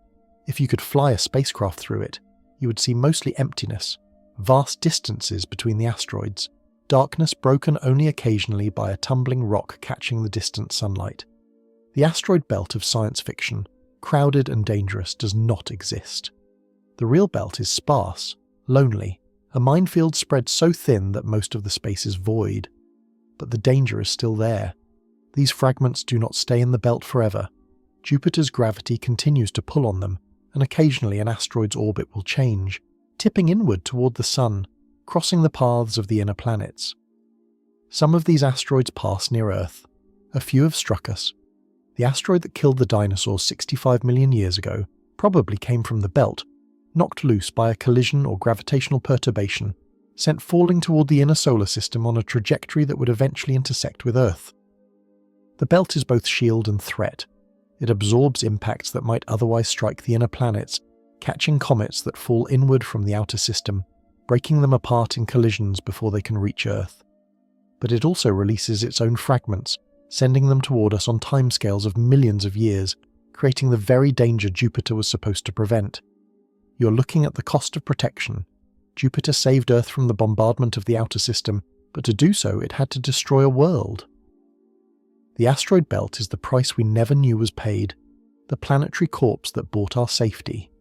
If you could fly a spacecraft through it, you would see mostly emptiness, vast distances between the asteroids, darkness broken only occasionally by a tumbling rock catching the distant sunlight. The asteroid belt of science fiction, crowded and dangerous, does not exist. The real belt is sparse, lonely, a minefield spread so thin that most of the space is void. But the danger is still there. These fragments do not stay in the belt forever. Jupiter's gravity continues to pull on them, and occasionally an asteroid's orbit will change, tipping inward toward the Sun, crossing the paths of the inner planets. Some of these asteroids pass near Earth. A few have struck us. The asteroid that killed the dinosaurs 65 million years ago probably came from the belt, knocked loose by a collision or gravitational perturbation, sent falling toward the inner solar system on a trajectory that would eventually intersect with Earth. The belt is both shield and threat. It absorbs impacts that might otherwise strike the inner planets, catching comets that fall inward from the outer system, breaking them apart in collisions before they can reach Earth. But it also releases its own fragments, sending them toward us on timescales of millions of years, creating the very danger Jupiter was supposed to prevent. You're looking at the cost of protection. Jupiter saved Earth from the bombardment of the outer system, but to do so it had to destroy a world. The asteroid belt is the price we never knew was paid, the planetary corpse that bought our safety.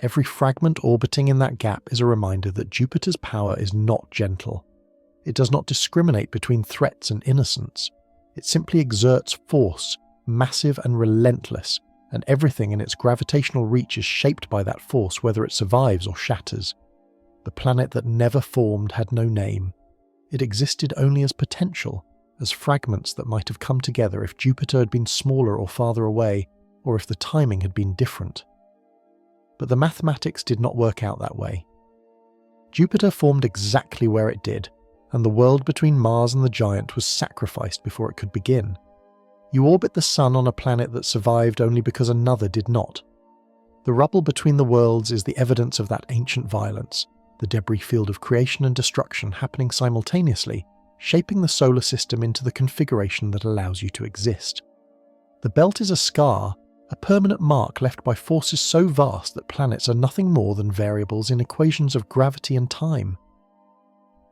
Every fragment orbiting in that gap is a reminder that Jupiter's power is not gentle. It does not discriminate between threats and innocence. It simply exerts force, massive and relentless, and everything in its gravitational reach is shaped by that force, whether it survives or shatters. The planet that never formed had no name. It existed only as potential, as fragments that might have come together if Jupiter had been smaller or farther away, or if the timing had been different. But the mathematics did not work out that way. Jupiter formed exactly where it did, and the world between Mars and the giant was sacrificed before it could begin. You orbit the Sun on a planet that survived only because another did not. The rubble between the worlds is the evidence of that ancient violence, the debris field of creation and destruction happening simultaneously, shaping the solar system into the configuration that allows you to exist. The belt is a scar, a permanent mark left by forces so vast that planets are nothing more than variables in equations of gravity and time.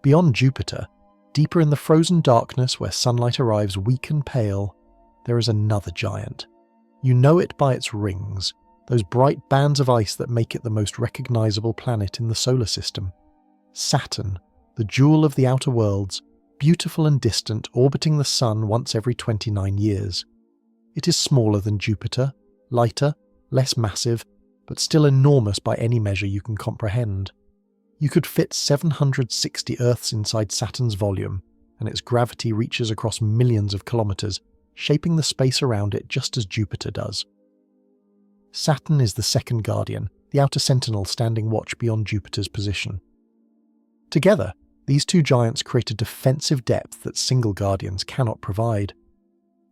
Beyond Jupiter, deeper in the frozen darkness where sunlight arrives weak and pale, there is another giant. You know it by its rings, those bright bands of ice that make it the most recognizable planet in the solar system. Saturn, the jewel of the outer worlds, beautiful and distant, orbiting the Sun once every 29 years. It is smaller than Jupiter, lighter, less massive, but still enormous by any measure you can comprehend. You could fit 760 Earths inside Saturn's volume, and its gravity reaches across millions of kilometers, shaping the space around it just as Jupiter does. Saturn is the second guardian, the outer sentinel standing watch beyond Jupiter's position. Together, these two giants create a defensive depth that single guardians cannot provide.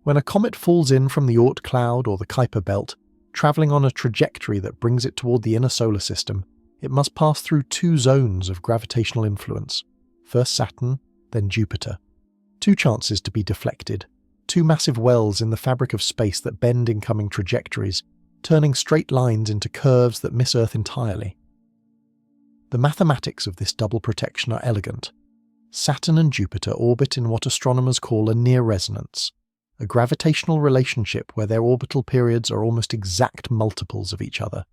When a comet falls in from the Oort Cloud or the Kuiper Belt, travelling on a trajectory that brings it toward the inner solar system, it must pass through two zones of gravitational influence, first Saturn, then Jupiter. Two chances to be deflected, two massive wells in the fabric of space that bend incoming trajectories, turning straight lines into curves that miss Earth entirely. The mathematics of this double protection are elegant. Saturn and Jupiter orbit in what astronomers call a near resonance, a gravitational relationship where their orbital periods are almost exact multiples of each other.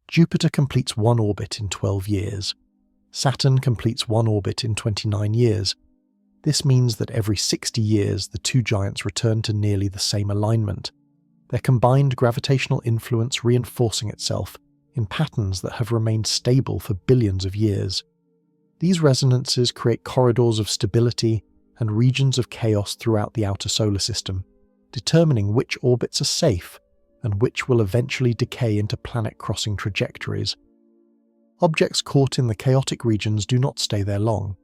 Jupiter completes one orbit in 12 years. Saturn completes one orbit in 29 years. This means that every 60 years the two giants return to nearly the same alignment, their combined gravitational influence reinforcing itself in patterns that have remained stable for billions of years. These resonances create corridors of stability and regions of chaos throughout the outer solar system, determining which orbits are safe and which will eventually decay into planet-crossing trajectories. Objects caught in the chaotic regions do not stay there long.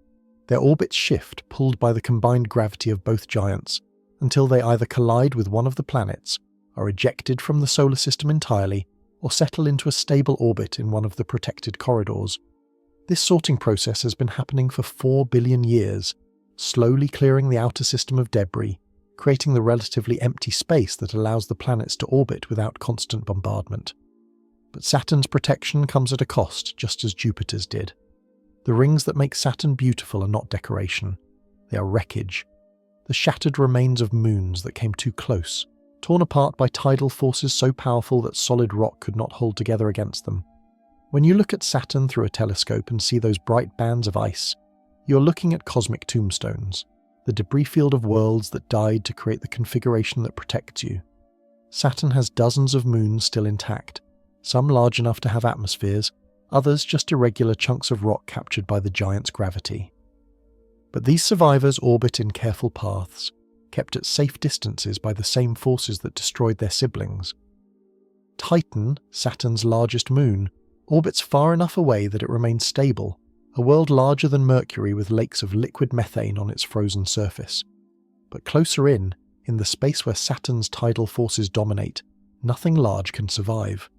Their orbits shift, pulled by the combined gravity of both giants, until they either collide with one of the planets, are ejected from the solar system entirely, or settle into a stable orbit in one of the protected corridors. This sorting process has been happening for 4 billion years, slowly clearing the outer system of debris, creating the relatively empty space that allows the planets to orbit without constant bombardment. But Saturn's protection comes at a cost, just as Jupiter's did. The rings that make Saturn beautiful are not decoration. They are wreckage. The shattered remains of moons that came too close, torn apart by tidal forces so powerful that solid rock could not hold together against them. When you look at Saturn through a telescope and see those bright bands of ice, you're looking at cosmic tombstones, the debris field of worlds that died to create the configuration that protects you. Saturn has dozens of moons still intact, some large enough to have atmospheres, others just irregular chunks of rock captured by the giant's gravity. But these survivors orbit in careful paths, kept at safe distances by the same forces that destroyed their siblings. Titan, Saturn's largest moon, orbits far enough away that it remains stable, a world larger than Mercury with lakes of liquid methane on its frozen surface. But closer in the space where Saturn's tidal forces dominate, nothing large can survive.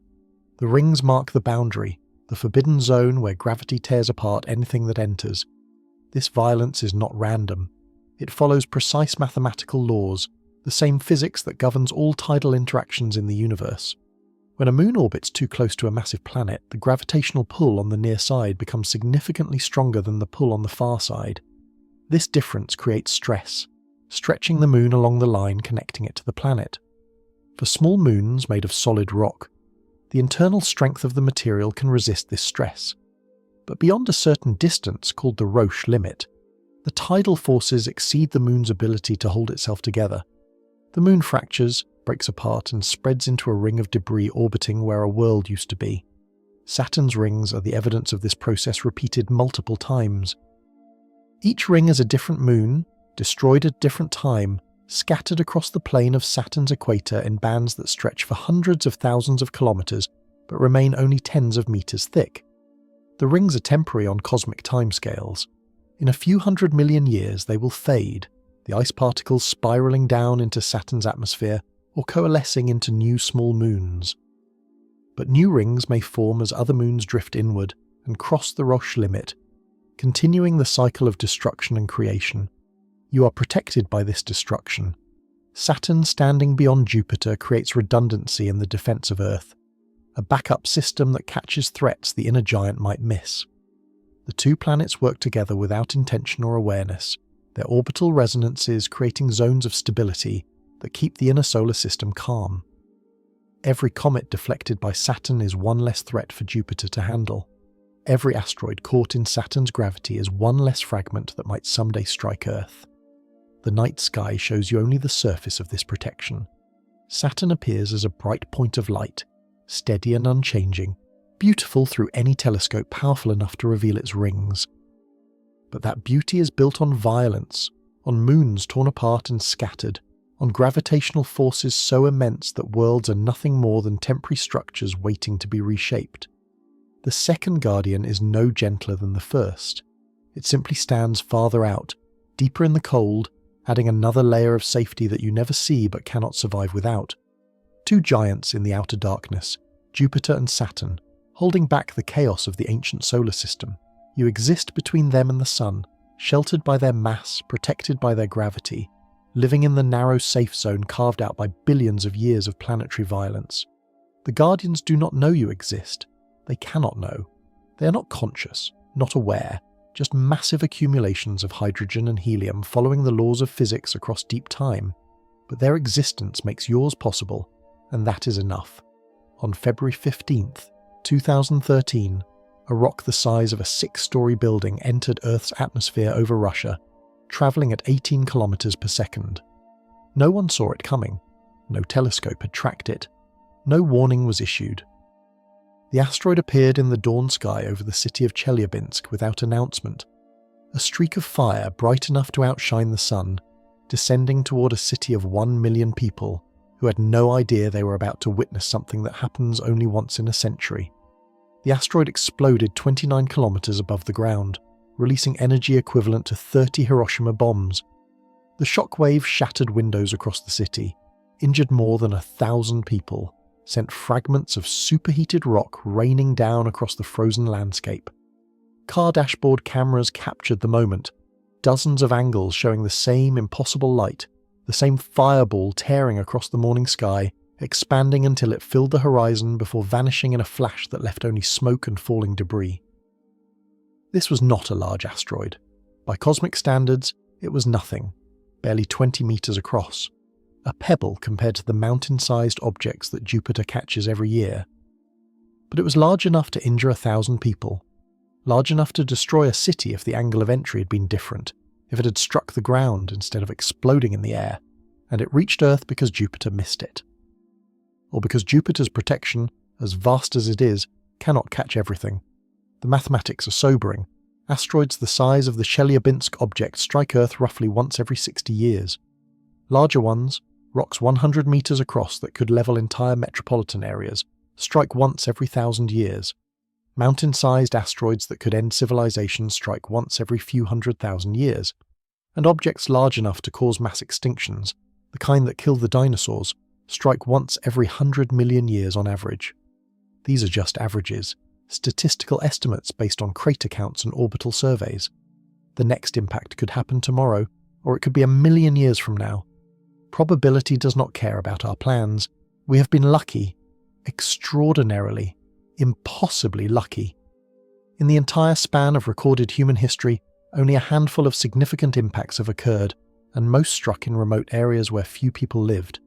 The rings mark the boundary, the forbidden zone where gravity tears apart anything that enters. This violence is not random. It follows precise mathematical laws, the same physics that governs all tidal interactions in the universe. When a moon orbits too close to a massive planet, the gravitational pull on the near side becomes significantly stronger than the pull on the far side. This difference creates stress, stretching the moon along the line connecting it to the planet. For small moons made of solid rock, the internal strength of the material can resist this stress. But beyond a certain distance, called the Roche limit, the tidal forces exceed the moon's ability to hold itself together. The moon fractures, breaks apart, and spreads into a ring of debris orbiting where a world used to be. Saturn's rings are the evidence of this process repeated multiple times. Each ring is a different moon, destroyed at a different time, scattered across the plane of Saturn's equator in bands that stretch for hundreds of thousands of kilometers but remain only tens of meters thick. The rings are temporary on cosmic timescales. In a few 100 million years they will fade, the ice particles spiraling down into Saturn's atmosphere or coalescing into new small moons. But new rings may form as other moons drift inward and cross the Roche limit, continuing the cycle of destruction and creation. You are protected by this destruction. Saturn standing beyond Jupiter creates redundancy in the defense of Earth, a backup system that catches threats the inner giant might miss. The two planets work together without intention or awareness, their orbital resonances creating zones of stability that keep the inner solar system calm. Every comet deflected by Saturn is one less threat for Jupiter to handle. Every asteroid caught in Saturn's gravity is one less fragment that might someday strike Earth. The night sky shows you only the surface of this protection. Saturn appears as a bright point of light, steady and unchanging, beautiful through any telescope powerful enough to reveal its rings. But that beauty is built on violence, on moons torn apart and scattered, on gravitational forces so immense that worlds are nothing more than temporary structures waiting to be reshaped. The second guardian is no gentler than the first. It simply stands farther out, deeper in the cold, adding another layer of safety that you never see but cannot survive without. Two giants in the outer darkness, Jupiter and Saturn, holding back the chaos of the ancient solar system. You exist between them and the Sun, sheltered by their mass, protected by their gravity, living in the narrow safe zone carved out by billions of years of planetary violence. The Guardians do not know you exist. They cannot know. They are not conscious, not aware, just massive accumulations of hydrogen and helium following the laws of physics across deep time. But their existence makes yours possible, and that is enough. On February 15th, 2013, a rock the size of a 6-story building entered Earth's atmosphere over Russia, travelling at 18 kilometers per second. No one saw it coming. No telescope had tracked it. No warning was issued. The asteroid appeared in the dawn sky over the city of Chelyabinsk without announcement, a streak of fire bright enough to outshine the sun, descending toward a city of 1 million people who had no idea they were about to witness something that happens only once in a century. The asteroid exploded 29 kilometers above the ground, releasing energy equivalent to 30 Hiroshima bombs. The shockwave shattered windows across the city, injured more than 1,000 people, sent fragments of superheated rock raining down across the frozen landscape. Car dashboard cameras captured the moment, dozens of angles showing the same impossible light, the same fireball tearing across the morning sky, expanding until it filled the horizon before vanishing in a flash that left only smoke and falling debris. This was not a large asteroid. By cosmic standards, it was nothing, barely 20 meters across. A pebble compared to the mountain-sized objects that Jupiter catches every year. But it was large enough to injure 1,000 people, large enough to destroy a city if the angle of entry had been different, if it had struck the ground instead of exploding in the air, and it reached Earth because Jupiter missed it. Or because Jupiter's protection, as vast as it is, cannot catch everything. The mathematics are sobering. Asteroids the size of the Chelyabinsk object strike Earth roughly once every 60 years. Larger ones, rocks 100 meters across that could level entire metropolitan areas, strike once every 1,000 years. Mountain-sized asteroids that could end civilization strike once every few 100,000 years. And objects large enough to cause mass extinctions, the kind that killed the dinosaurs, strike once every 100 million years on average. These are just averages, statistical estimates based on crater counts and orbital surveys. The next impact could happen tomorrow, or it could be 1,000,000 years from now. Probability does not care about our plans. We have been lucky, extraordinarily, impossibly lucky. In the entire span of recorded human history, only a handful of significant impacts have occurred, and most struck in remote areas where few people lived.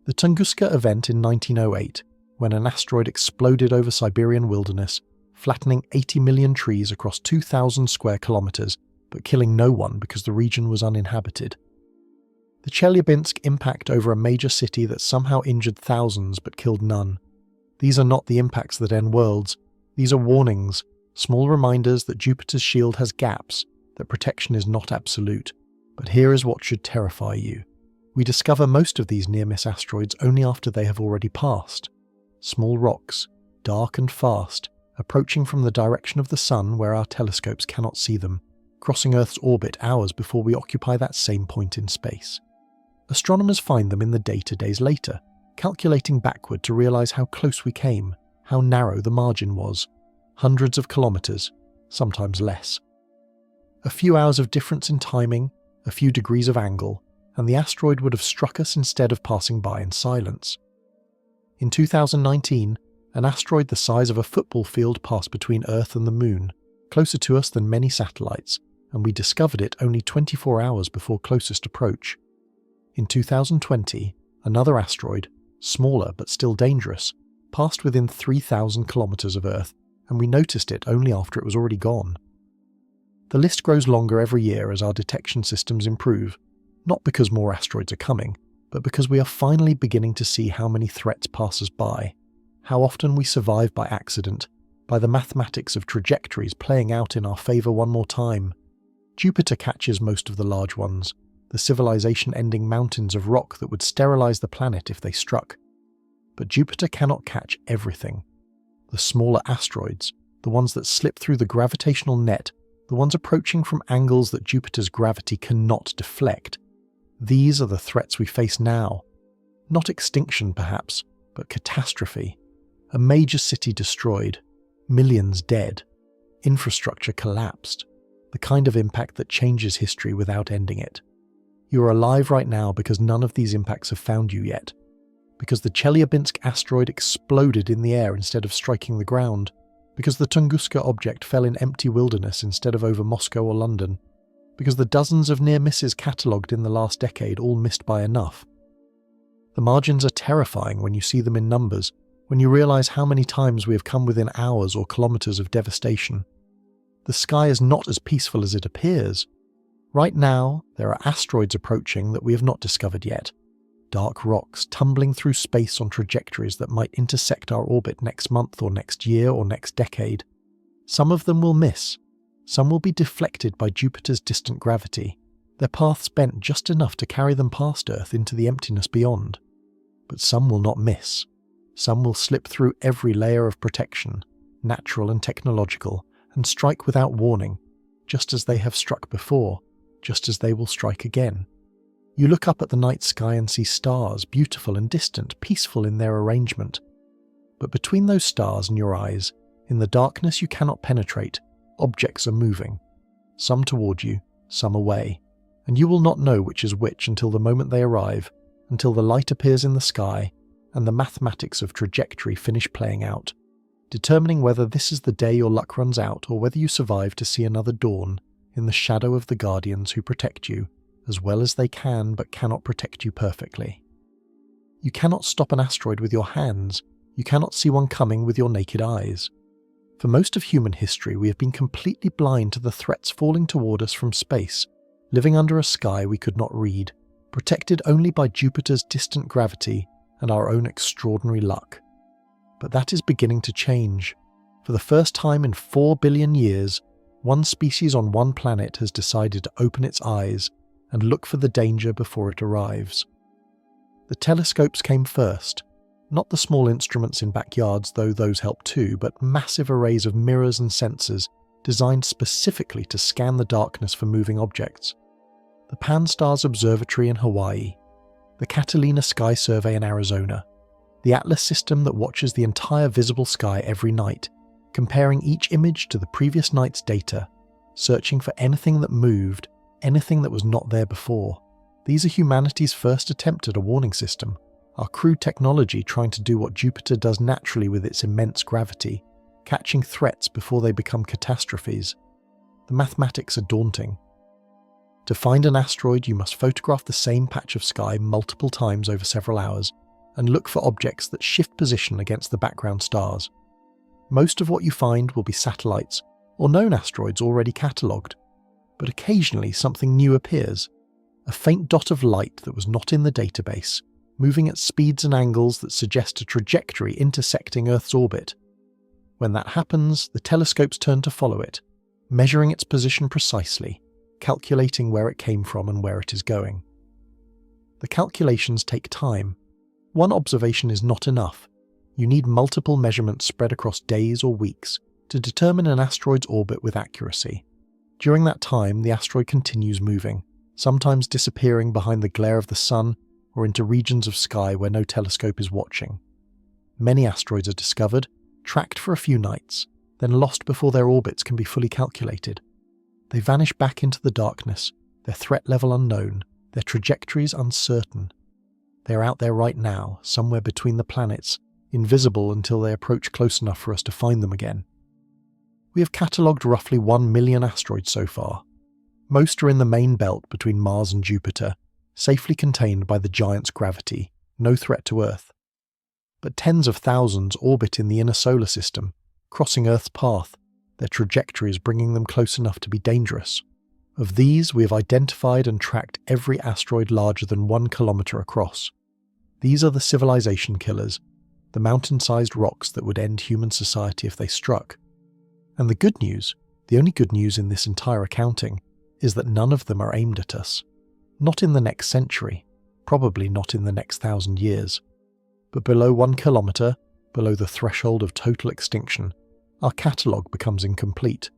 The Tunguska event in 1908, when an asteroid exploded over Siberian wilderness, flattening 80 million trees across 2,000 square kilometers, but killing no one because the region was uninhabited. The Chelyabinsk impact over a major city that somehow injured thousands but killed none. These are not the impacts that end worlds. These are warnings, small reminders that Jupiter's shield has gaps, that protection is not absolute. But here is what should terrify you. We discover most of these near-miss asteroids only after they have already passed. Small rocks, dark and fast, approaching from the direction of the Sun where our telescopes cannot see them, crossing Earth's orbit hours before we occupy that same point in space. Astronomers find them in the data days later, calculating backward to realize how close we came, how narrow the margin was. Hundreds of kilometers, sometimes less. A few hours of difference in timing, a few degrees of angle, and the asteroid would have struck us instead of passing by in silence. In 2019, an asteroid the size of a football field passed between Earth and the Moon, closer to us than many satellites, and we discovered it only 24 hours before closest approach. In 2020, another asteroid, smaller but still dangerous, passed within 3,000 kilometers of Earth, and we noticed it only after it was already gone. The list grows longer every year as our detection systems improve, not because more asteroids are coming, but because we are finally beginning to see how many threats pass us by, how often we survive by accident, by the mathematics of trajectories playing out in our favor one more time. Jupiter catches most of the large ones, the civilization-ending mountains of rock that would sterilize the planet if they struck. But Jupiter cannot catch everything. The smaller asteroids, the ones that slip through the gravitational net, the ones approaching from angles that Jupiter's gravity cannot deflect. These are the threats we face now. Not extinction, perhaps, but catastrophe. A major city destroyed, millions dead, infrastructure collapsed, the kind of impact that changes history without ending it. You are alive right now because none of these impacts have found you yet. Because the Chelyabinsk asteroid exploded in the air instead of striking the ground. Because the Tunguska object fell in empty wilderness instead of over Moscow or London. Because the dozens of near misses catalogued in the last decade all missed by enough. The margins are terrifying when you see them in numbers, when you realize how many times we have come within hours or kilometers of devastation. The sky is not as peaceful as it appears. Right now, there are asteroids approaching that we have not discovered yet. Dark rocks tumbling through space on trajectories that might intersect our orbit next month or next year or next decade. Some of them will miss. Some will be deflected by Jupiter's distant gravity, their paths bent just enough to carry them past Earth into the emptiness beyond. But some will not miss. Some will slip through every layer of protection, natural and technological, and strike without warning, just as they have struck before, just as they will strike again. You look up at the night sky and see stars, beautiful and distant, peaceful in their arrangement. But between those stars and your eyes, in the darkness you cannot penetrate, objects are moving. Some toward you, some away. And you will not know which is which until the moment they arrive, until the light appears in the sky, and the mathematics of trajectory finish playing out, determining whether this is the day your luck runs out or whether you survive to see another dawn in the shadow of the guardians who protect you, as well as they can but cannot protect you perfectly. You cannot stop an asteroid with your hands. You cannot see one coming with your naked eyes. For most of human history, we have been completely blind to the threats falling toward us from space, living under a sky we could not read, protected only by Jupiter's distant gravity and our own extraordinary luck. But that is beginning to change. For the first time in 4 billion years, one species on one planet has decided to open its eyes and look for the danger before it arrives. The telescopes came first, not the small instruments in backyards, though those help too, but massive arrays of mirrors and sensors designed specifically to scan the darkness for moving objects. The Pan-STARRS Observatory in Hawaii, the Catalina Sky Survey in Arizona, the Atlas system that watches the entire visible sky every night, comparing each image to the previous night's data, searching for anything that moved, anything that was not there before. These are humanity's first attempt at a warning system, our crude technology trying to do what Jupiter does naturally with its immense gravity, catching threats before they become catastrophes. The mathematics are daunting. To find an asteroid, you must photograph the same patch of sky multiple times over several hours and look for objects that shift position against the background stars. Most of what you find will be satellites or known asteroids already catalogued, but occasionally something new appears, a faint dot of light that was not in the database, moving at speeds and angles that suggest a trajectory intersecting Earth's orbit. When that happens, the telescopes turn to follow it, measuring its position precisely, calculating where it came from and where it is going. The calculations take time. One observation is not enough. You need multiple measurements spread across days or weeks to determine an asteroid's orbit with accuracy. During that time, the asteroid continues moving, sometimes disappearing behind the glare of the sun or into regions of sky where no telescope is watching. Many asteroids are discovered, tracked for a few nights, then lost before their orbits can be fully calculated. They vanish back into the darkness, their threat level unknown, their trajectories uncertain. They are out there right now, somewhere between the planets, invisible until they approach close enough for us to find them again. We have catalogued roughly 1 million asteroids so far. Most are in the main belt between Mars and Jupiter, safely contained by the giant's gravity, no threat to Earth. But tens of thousands orbit in the inner solar system, crossing Earth's path, their trajectories bringing them close enough to be dangerous. Of these, we have identified and tracked every asteroid larger than 1 kilometre across. These are the civilization killers, the mountain-sized rocks that would end human society if they struck. And the good news, the only good news in this entire accounting, is that none of them are aimed at us. Not in the next century, probably not in the next 1,000 years. But below 1 kilometre, below the threshold of total extinction, our catalogue becomes incomplete.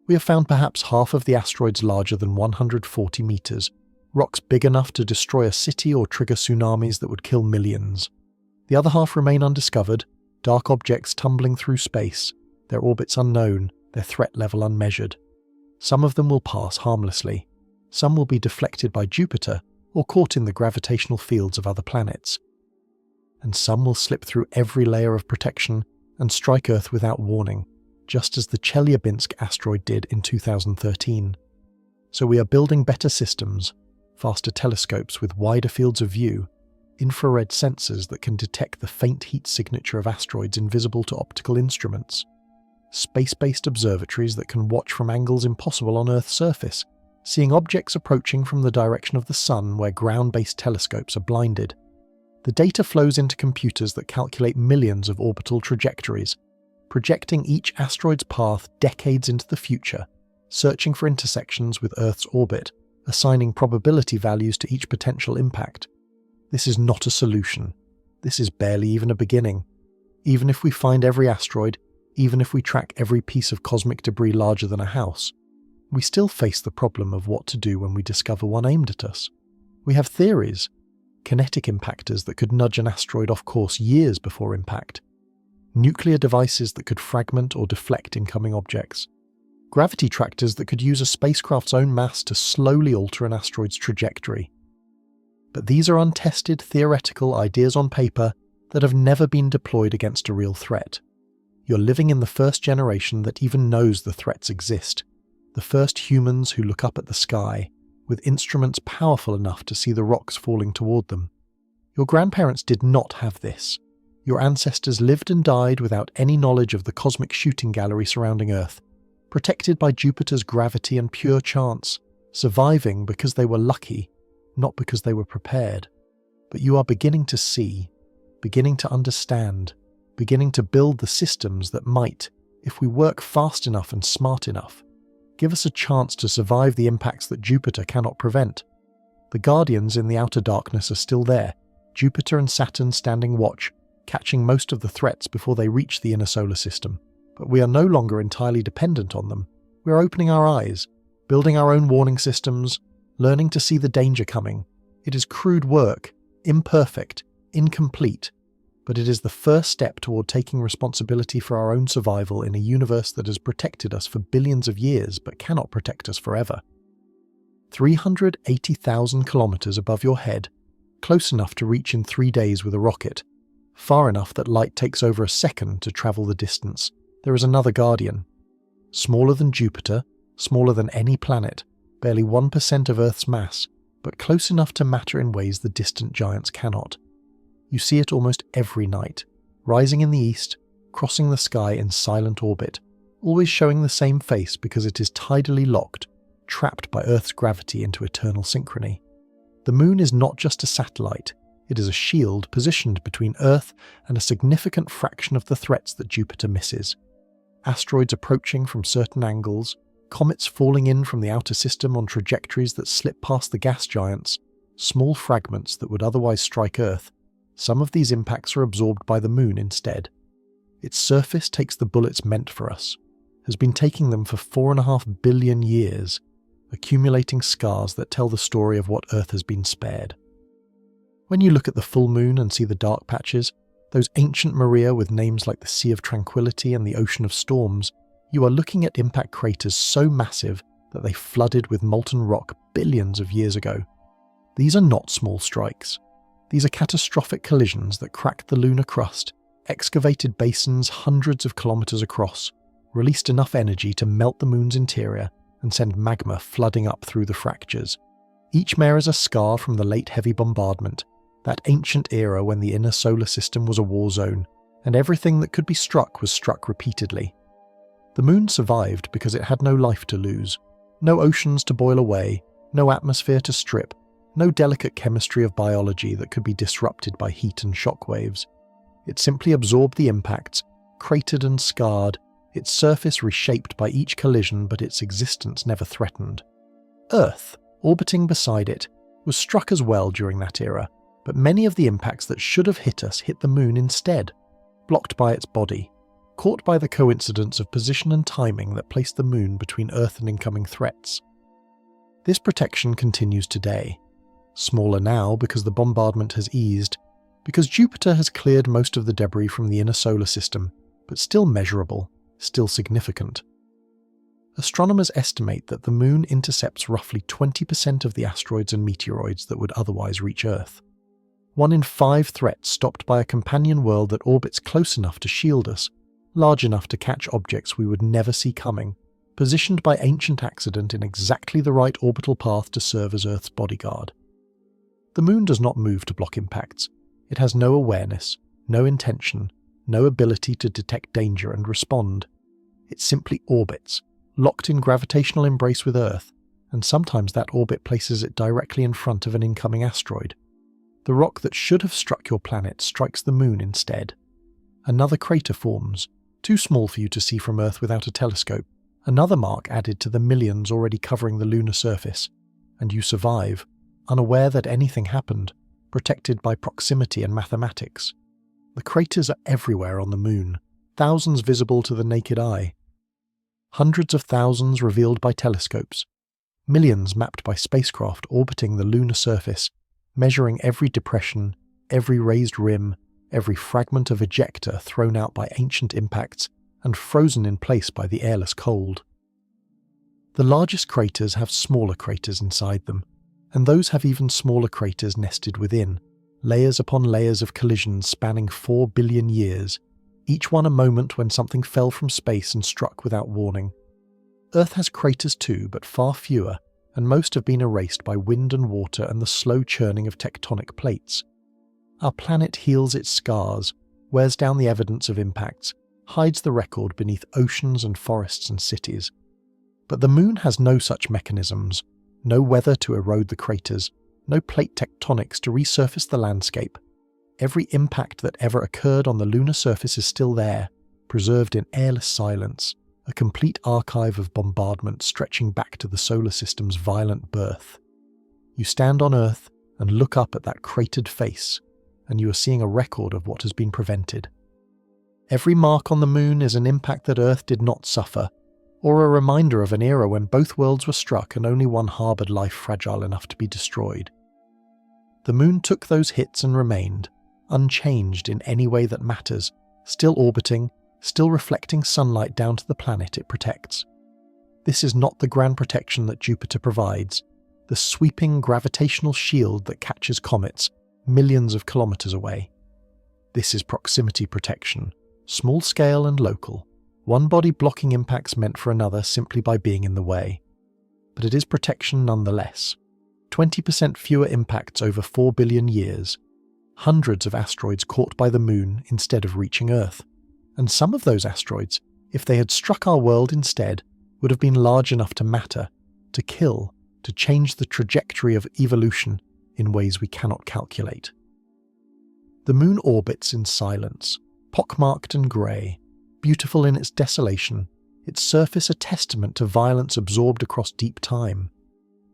We have found perhaps half of the asteroids larger than 140 metres, rocks big enough to destroy a city or trigger tsunamis that would kill millions. The other half remain undiscovered, dark objects tumbling through space, their orbits unknown, their threat level unmeasured. Some of them will pass harmlessly. Some will be deflected by Jupiter or caught in the gravitational fields of other planets. And some will slip through every layer of protection and strike Earth without warning, just as the Chelyabinsk asteroid did in 2013. So we are building better systems, faster telescopes with wider fields of view, infrared sensors that can detect the faint heat signature of asteroids invisible to optical instruments, space-based observatories that can watch from angles impossible on Earth's surface, seeing objects approaching from the direction of the sun where ground-based telescopes are blinded. The data flows into computers that calculate millions of orbital trajectories, projecting each asteroid's path decades into the future, searching for intersections with Earth's orbit, assigning probability values to each potential impact. This is not a solution. This is barely even a beginning. Even if we find every asteroid, even if we track every piece of cosmic debris larger than a house, we still face the problem of what to do when we discover one aimed at us. We have theories, kinetic impactors that could nudge an asteroid off course years before impact, nuclear devices that could fragment or deflect incoming objects, gravity tractors that could use a spacecraft's own mass to slowly alter an asteroid's trajectory. But these are untested, theoretical ideas on paper that have never been deployed against a real threat. You're living in the first generation that even knows the threats exist, the first humans who look up at the sky, with instruments powerful enough to see the rocks falling toward them. Your grandparents did not have this. Your ancestors lived and died without any knowledge of the cosmic shooting gallery surrounding Earth, protected by Jupiter's gravity and pure chance, surviving because they were lucky, not because they were prepared. But you are beginning to see, beginning to understand, beginning to build the systems that might, if we work fast enough and smart enough, give us a chance to survive the impacts that Jupiter cannot prevent. The guardians in the outer darkness are still there, Jupiter and Saturn standing watch, catching most of the threats before they reach the inner solar system. But we are no longer entirely dependent on them. We are opening our eyes, building our own warning systems, learning to see the danger coming. It is crude work, imperfect, incomplete, but it is the first step toward taking responsibility for our own survival in a universe that has protected us for billions of years but cannot protect us forever. 380,000 kilometers above your head, close enough to reach in 3 days with a rocket, far enough that light takes over a second to travel the distance, there is another guardian. Smaller than Jupiter, smaller than any planet, barely 1% of Earth's mass, but close enough to matter in ways the distant giants cannot. You see it almost every night, rising in the east, crossing the sky in silent orbit, always showing the same face because it is tidally locked, trapped by Earth's gravity into eternal synchrony. The Moon is not just a satellite, it is a shield positioned between Earth and a significant fraction of the threats that Jupiter misses. Asteroids approaching from certain angles, comets falling in from the outer system on trajectories that slip past the gas giants, small fragments that would otherwise strike Earth. Some of these impacts are absorbed by the Moon instead. Its surface takes the bullets meant for us, has been taking them for 4.5 billion years, accumulating scars that tell the story of what Earth has been spared. When you look at the full moon and see the dark patches, those ancient maria with names like the Sea of Tranquility and the Ocean of Storms, you are looking at impact craters so massive that they flooded with molten rock billions of years ago. These are not small strikes. These are catastrophic collisions that cracked the lunar crust, excavated basins hundreds of kilometers across, released enough energy to melt the moon's interior and send magma flooding up through the fractures. Each mirrors a scar from the Late Heavy Bombardment, that ancient era when the inner solar system was a war zone, and everything that could be struck was struck repeatedly. The moon survived because it had no life to lose, no oceans to boil away, no atmosphere to strip, no delicate chemistry of biology that could be disrupted by heat and shock waves. It simply absorbed the impacts, cratered and scarred, its surface reshaped by each collision but its existence never threatened. Earth, orbiting beside it, was struck as well during that era, but many of the impacts that should have hit us hit the moon instead, blocked by its body, caught by the coincidence of position and timing that placed the moon between Earth and incoming threats. This protection continues today. Smaller now because the bombardment has eased, because Jupiter has cleared most of the debris from the inner solar system, but still measurable, still significant. Astronomers estimate that the moon intercepts roughly 20% of the asteroids and meteoroids that would otherwise reach Earth. 1 in 5 threats stopped by a companion world that orbits close enough to shield us, large enough to catch objects we would never see coming, positioned by ancient accident in exactly the right orbital path to serve as Earth's bodyguard. The moon does not move to block impacts. It has no awareness, no intention, no ability to detect danger and respond. It simply orbits, locked in gravitational embrace with Earth, and sometimes that orbit places it directly in front of an incoming asteroid. The rock that should have struck your planet strikes the moon instead. Another crater forms, too small for you to see from Earth without a telescope, another mark added to the millions already covering the lunar surface, and you survive, unaware that anything happened, protected by proximity and mathematics. The craters are everywhere on the moon, thousands visible to the naked eye. Hundreds of thousands revealed by telescopes, millions mapped by spacecraft orbiting the lunar surface, measuring every depression, every raised rim, every fragment of ejecta thrown out by ancient impacts and frozen in place by the airless cold. The largest craters have smaller craters inside them, and those have even smaller craters nested within, layers upon layers of collisions spanning 4 billion years, each one a moment when something fell from space and struck without warning. Earth has craters too, but far fewer, and most have been erased by wind and water and the slow churning of tectonic plates. Our planet heals its scars, wears down the evidence of impacts, hides the record beneath oceans and forests and cities. But the moon has no such mechanisms, no weather to erode the craters, no plate tectonics to resurface the landscape. Every impact that ever occurred on the lunar surface is still there, preserved in airless silence, a complete archive of bombardment stretching back to the solar system's violent birth. You stand on Earth and look up at that cratered face, and you are seeing a record of what has been prevented. Every mark on the Moon is an impact that Earth did not suffer, or a reminder of an era when both worlds were struck and only one harboured life fragile enough to be destroyed. The Moon took those hits and remained, unchanged in any way that matters, still orbiting, still reflecting sunlight down to the planet it protects. This is not the grand protection that Jupiter provides, the sweeping gravitational shield that catches comets millions of kilometres away. This is proximity protection, small scale and local, one body blocking impacts meant for another simply by being in the way. But it is protection nonetheless. 20% fewer impacts over 4 billion years, hundreds of asteroids caught by the Moon instead of reaching Earth. And some of those asteroids, if they had struck our world instead, would have been large enough to matter, to kill, to change the trajectory of evolution in ways we cannot calculate. The Moon orbits in silence, pockmarked and grey, beautiful in its desolation, its surface a testament to violence absorbed across deep time.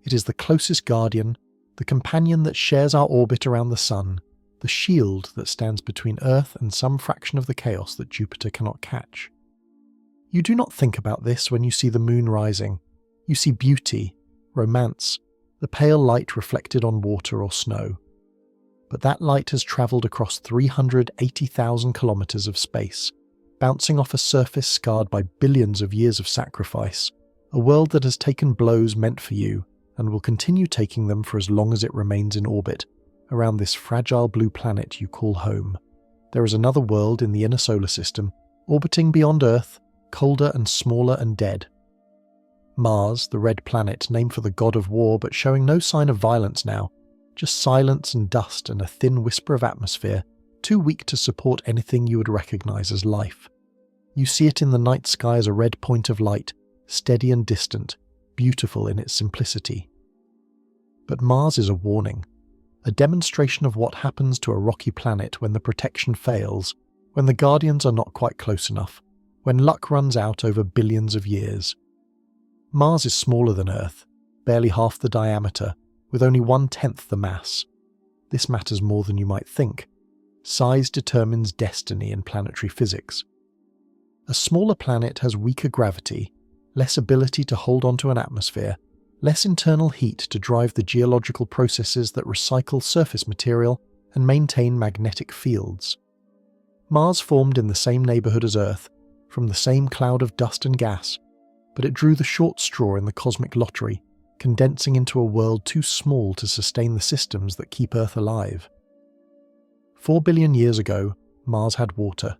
It is the closest guardian, the companion that shares our orbit around the Sun, the shield that stands between Earth and some fraction of the chaos that Jupiter cannot catch. You do not think about this when you see the Moon rising. You see beauty, romance, the pale light reflected on water or snow. But that light has travelled across 380,000 kilometres of space, bouncing off a surface scarred by billions of years of sacrifice, a world that has taken blows meant for you and will continue taking them for as long as it remains in orbit, around this fragile blue planet you call home. There is another world in the inner solar system, orbiting beyond Earth, colder and smaller and dead. Mars, the red planet named for the god of war but showing no sign of violence now, just silence and dust and a thin whisper of atmosphere, too weak to support anything you would recognise as life. You see it in the night sky as a red point of light, steady and distant, beautiful in its simplicity. But Mars is a warning, a demonstration of what happens to a rocky planet when the protection fails, when the guardians are not quite close enough, when luck runs out over billions of years. Mars is smaller than Earth, barely half the diameter, with only 1/10 the mass. This matters more than you might think. Size determines destiny in planetary physics. A smaller planet has weaker gravity, less ability to hold onto an atmosphere, less internal heat to drive the geological processes that recycle surface material and maintain magnetic fields. Mars formed in the same neighbourhood as Earth, from the same cloud of dust and gas, but it drew the short straw in the cosmic lottery, condensing into a world too small to sustain the systems that keep Earth alive. 4 billion years ago, Mars had water.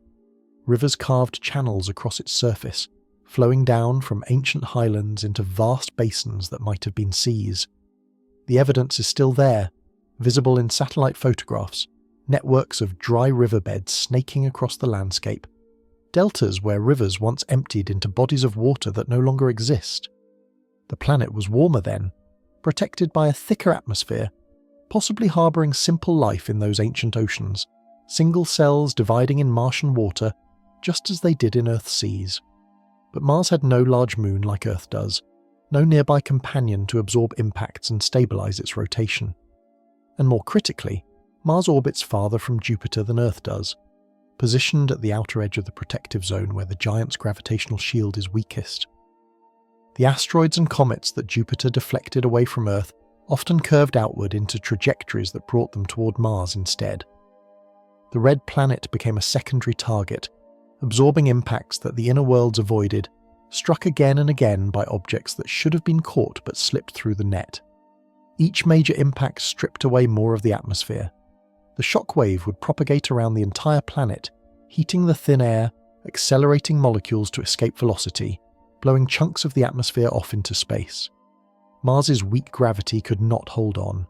Rivers carved channels across its surface, flowing down from ancient highlands into vast basins that might have been seas. The evidence is still there, visible in satellite photographs, networks of dry riverbeds snaking across the landscape, deltas where rivers once emptied into bodies of water that no longer exist. The planet was warmer then, protected by a thicker atmosphere, possibly harbouring simple life in those ancient oceans, single cells dividing in Martian water, just as they did in Earth's seas. But Mars had no large moon like Earth does, no nearby companion to absorb impacts and stabilise its rotation. And more critically, Mars orbits farther from Jupiter than Earth does, positioned at the outer edge of the protective zone where the giant's gravitational shield is weakest. The asteroids and comets that Jupiter deflected away from Earth often curved outward into trajectories that brought them toward Mars instead. The red planet became a secondary target, absorbing impacts that the inner worlds avoided, struck again and again by objects that should have been caught but slipped through the net. Each major impact stripped away more of the atmosphere. The shock wave would propagate around the entire planet, heating the thin air, accelerating molecules to escape velocity, blowing chunks of the atmosphere off into space. Mars's weak gravity could not hold on.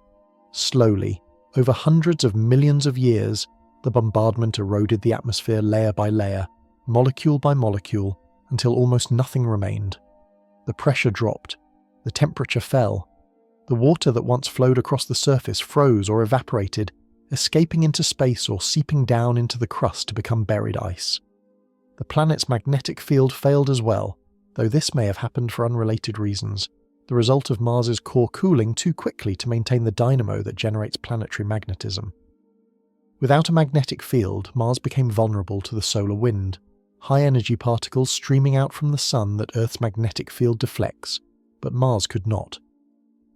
Slowly, over hundreds of millions of years, the bombardment eroded the atmosphere layer by layer, molecule by molecule, until almost nothing remained. The pressure dropped, the temperature fell. The water that once flowed across the surface froze or evaporated, escaping into space or seeping down into the crust to become buried ice. The planet's magnetic field failed as well, though this may have happened for unrelated reasons. the result of Mars's core cooling too quickly to maintain the dynamo that generates planetary magnetism. Without a magnetic field, Mars became vulnerable to the solar wind, high-energy particles streaming out from the Sun that Earth's magnetic field deflects, but Mars could not.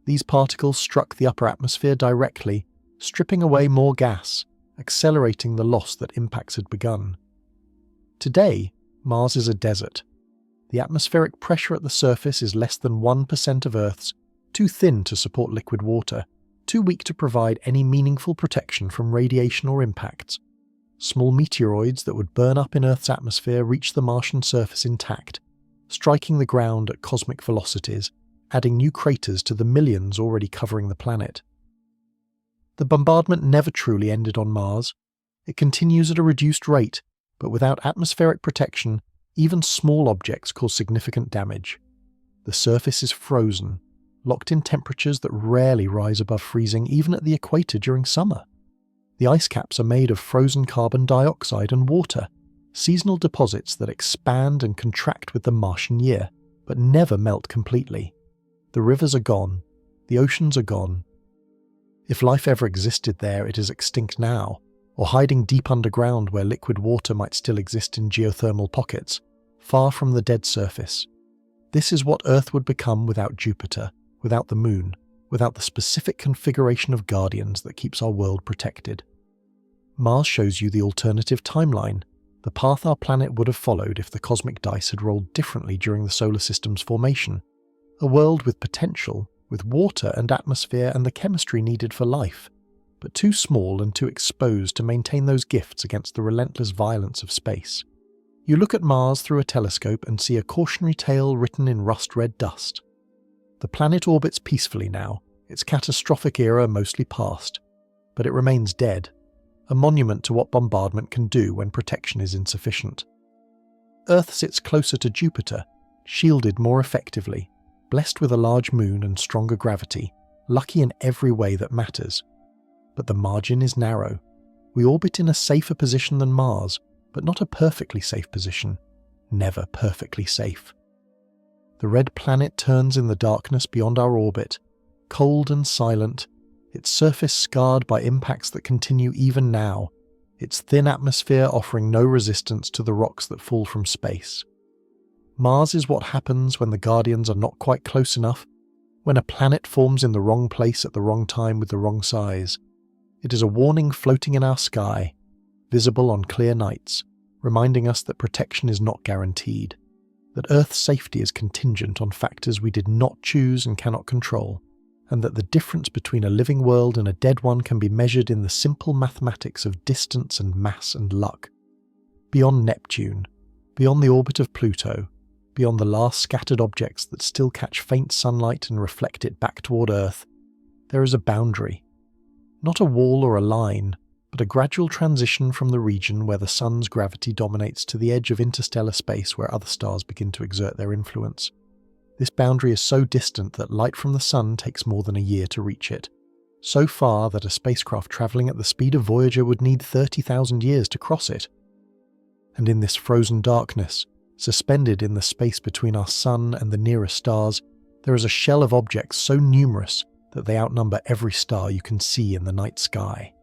These particles struck the upper atmosphere directly, stripping away more gas, accelerating the loss that impacts had begun. Today, Mars is a desert. The atmospheric pressure at the surface is less than 1% of Earth's, too thin to support liquid water, too weak to provide any meaningful protection from radiation or impacts. Small meteoroids that would burn up in Earth's atmosphere reach the Martian surface intact, striking the ground at cosmic velocities, adding new craters to the millions already covering the planet. The bombardment never truly ended on Mars. It continues at a reduced rate, but without atmospheric protection, even small objects cause significant damage. The surface is frozen, locked in temperatures that rarely rise above freezing even at the equator during summer. The ice caps are made of frozen carbon dioxide and water, seasonal deposits that expand and contract with the Martian year, but never melt completely. The rivers are gone. The oceans are gone. If life ever existed there, it is extinct now, or hiding deep underground where liquid water might still exist in geothermal pockets, far from the dead surface. This is what Earth would become without Jupiter, without the Moon, without the specific configuration of guardians that keeps our world protected. Mars shows you the alternative timeline, the path our planet would have followed if the cosmic dice had rolled differently during the solar system's formation. A world with potential, with water and atmosphere and the chemistry needed for life, but too small and too exposed to maintain those gifts against the relentless violence of space. You look at Mars through a telescope and see a cautionary tale written in rust-red dust. The planet orbits peacefully now, its catastrophic era mostly past, but it remains dead, a monument to what bombardment can do when protection is insufficient. Earth sits closer to Jupiter, shielded more effectively, blessed with a large moon and stronger gravity, lucky in every way that matters. But the margin is narrow. We orbit in a safer position than Mars, but not a perfectly safe position. Never perfectly safe. The red planet turns in the darkness beyond our orbit, cold and silent, its surface scarred by impacts that continue even now, its thin atmosphere offering no resistance to the rocks that fall from space. Mars is what happens when the Guardians are not quite close enough, when a planet forms in the wrong place at the wrong time with the wrong size. It is a warning floating in our sky, visible on clear nights, reminding us that protection is not guaranteed, that Earth's safety is contingent on factors we did not choose and cannot control, and that the difference between a living world and a dead one can be measured in the simple mathematics of distance and mass and luck. Beyond Neptune, beyond the orbit of Pluto, beyond the last scattered objects that still catch faint sunlight and reflect it back toward Earth, there is a boundary. Not a wall or a line, but a gradual transition from the region where the Sun's gravity dominates to the edge of interstellar space where other stars begin to exert their influence. This boundary is so distant that light from the Sun takes more than a year to reach it, so far that a spacecraft travelling at the speed of Voyager would need 30,000 years to cross it. And in this frozen darkness, suspended in the space between our Sun and the nearest stars, there is a shell of objects so numerous that they outnumber every star you can see in the night sky.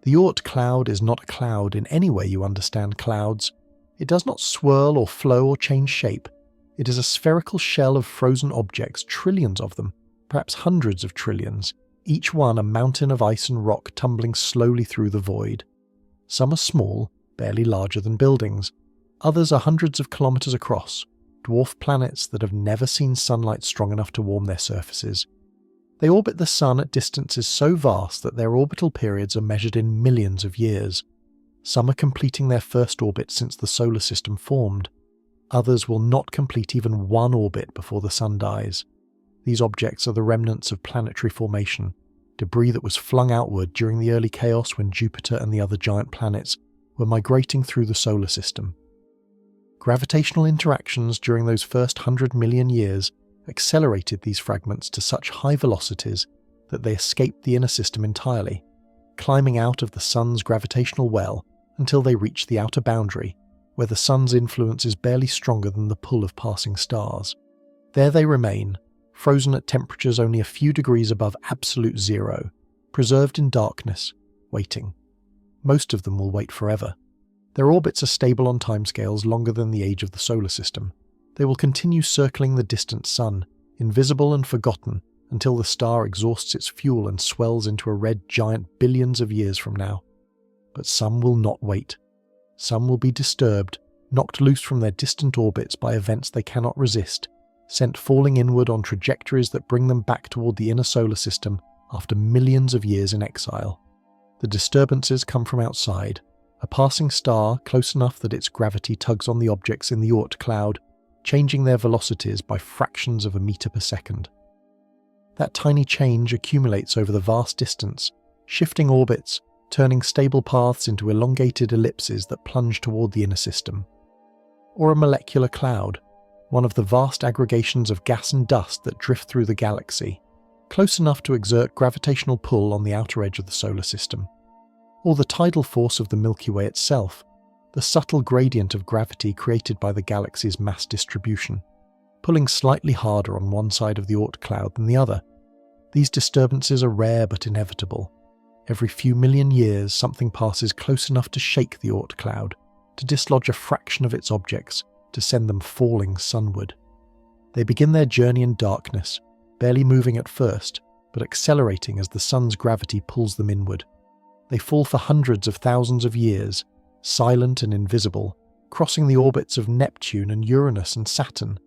The Oort Cloud is not a cloud in any way you understand clouds. It does not swirl or flow or change shape. It is a spherical shell of frozen objects, trillions of them, perhaps hundreds of trillions, each one a mountain of ice and rock tumbling slowly through the void. Some are small, barely larger than buildings. Others are hundreds of kilometers across, dwarf planets that have never seen sunlight strong enough to warm their surfaces. They orbit the Sun at distances so vast that their orbital periods are measured in millions of years. Some are completing their first orbit since the solar system formed. Others will not complete even one orbit before the Sun dies. These objects are the remnants of planetary formation, debris that was flung outward during the early chaos when Jupiter and the other giant planets were migrating through the solar system. Gravitational interactions during those first 100 million years accelerated these fragments to such high velocities that they escaped the inner system entirely, climbing out of the Sun's gravitational well until they reached the outer boundary, where the Sun's influence is barely stronger than the pull of passing stars. There they remain, frozen at temperatures only a few degrees above absolute zero, preserved in darkness, waiting. Most of them will wait forever. Their orbits are stable on timescales longer than the age of the solar system. They will continue circling the distant sun, invisible and forgotten, until the star exhausts its fuel and swells into a red giant billions of years from now. But some will not wait. Some will be disturbed, knocked loose from their distant orbits by events they cannot resist, sent falling inward on trajectories that bring them back toward the inner solar system after millions of years in exile. The disturbances come from outside, a passing star close enough that its gravity tugs on the objects in the Oort Cloud, changing their velocities by fractions of a meter per second. That tiny change accumulates over the vast distance, shifting orbits, turning stable paths into elongated ellipses that plunge toward the inner system. Or a molecular cloud, one of the vast aggregations of gas and dust that drift through the galaxy, close enough to exert gravitational pull on the outer edge of the solar system. Or the tidal force of the Milky Way itself, the subtle gradient of gravity created by the galaxy's mass distribution, pulling slightly harder on one side of the Oort Cloud than the other. These disturbances are rare but inevitable. Every few million years, something passes close enough to shake the Oort Cloud, to dislodge a fraction of its objects, to send them falling sunward. They begin their journey in darkness, barely moving at first, but accelerating as the sun's gravity pulls them inward. They fall for hundreds of thousands of years, silent and invisible, crossing the orbits of Neptune and Uranus and Saturn,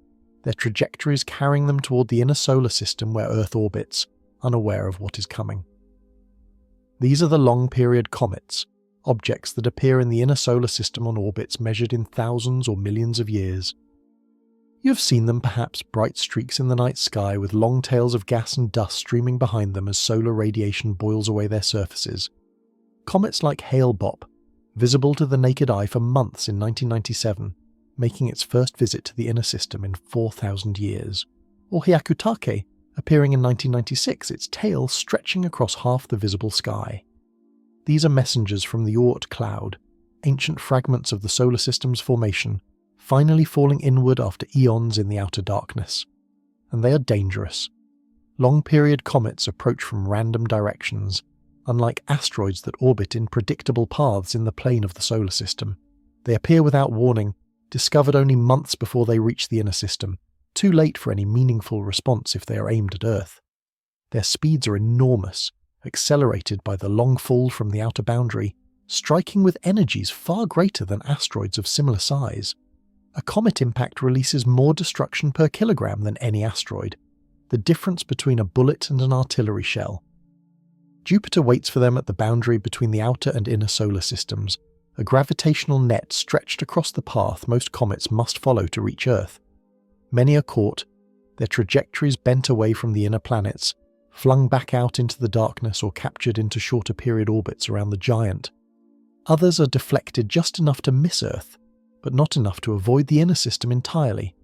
their trajectories carrying them toward the inner solar system where Earth orbits, unaware of what is coming. These are the long-period comets, objects that appear in the inner solar system on orbits measured in thousands or millions of years. You have seen them perhaps, bright streaks in the night sky with long tails of gas and dust streaming behind them as solar radiation boils away their surfaces. Comets like Hale-Bopp, visible to the naked eye for months in 1997, making its first visit to the inner system in 4,000 years. Or Hyakutake, appearing in 1996, its tail stretching across half the visible sky. These are messengers from the Oort Cloud, ancient fragments of the solar system's formation, finally falling inward after eons in the outer darkness. And they are dangerous. Long-period comets approach from random directions, unlike asteroids that orbit in predictable paths in the plane of the solar system. They appear without warning, discovered only months before they reach the inner system, too late for any meaningful response if they are aimed at Earth. Their speeds are enormous, accelerated by the long fall from the outer boundary, striking with energies far greater than asteroids of similar size. A comet impact releases more destruction per kilogram than any asteroid, the difference between a bullet and an artillery shell. Jupiter waits for them at the boundary between the outer and inner solar systems, a gravitational net stretched across the path most comets must follow to reach Earth. Many are caught, their trajectories bent away from the inner planets, flung back out into the darkness or captured into shorter period orbits around the giant. Others are deflected just enough to miss Earth, but not enough to avoid the inner system entirely,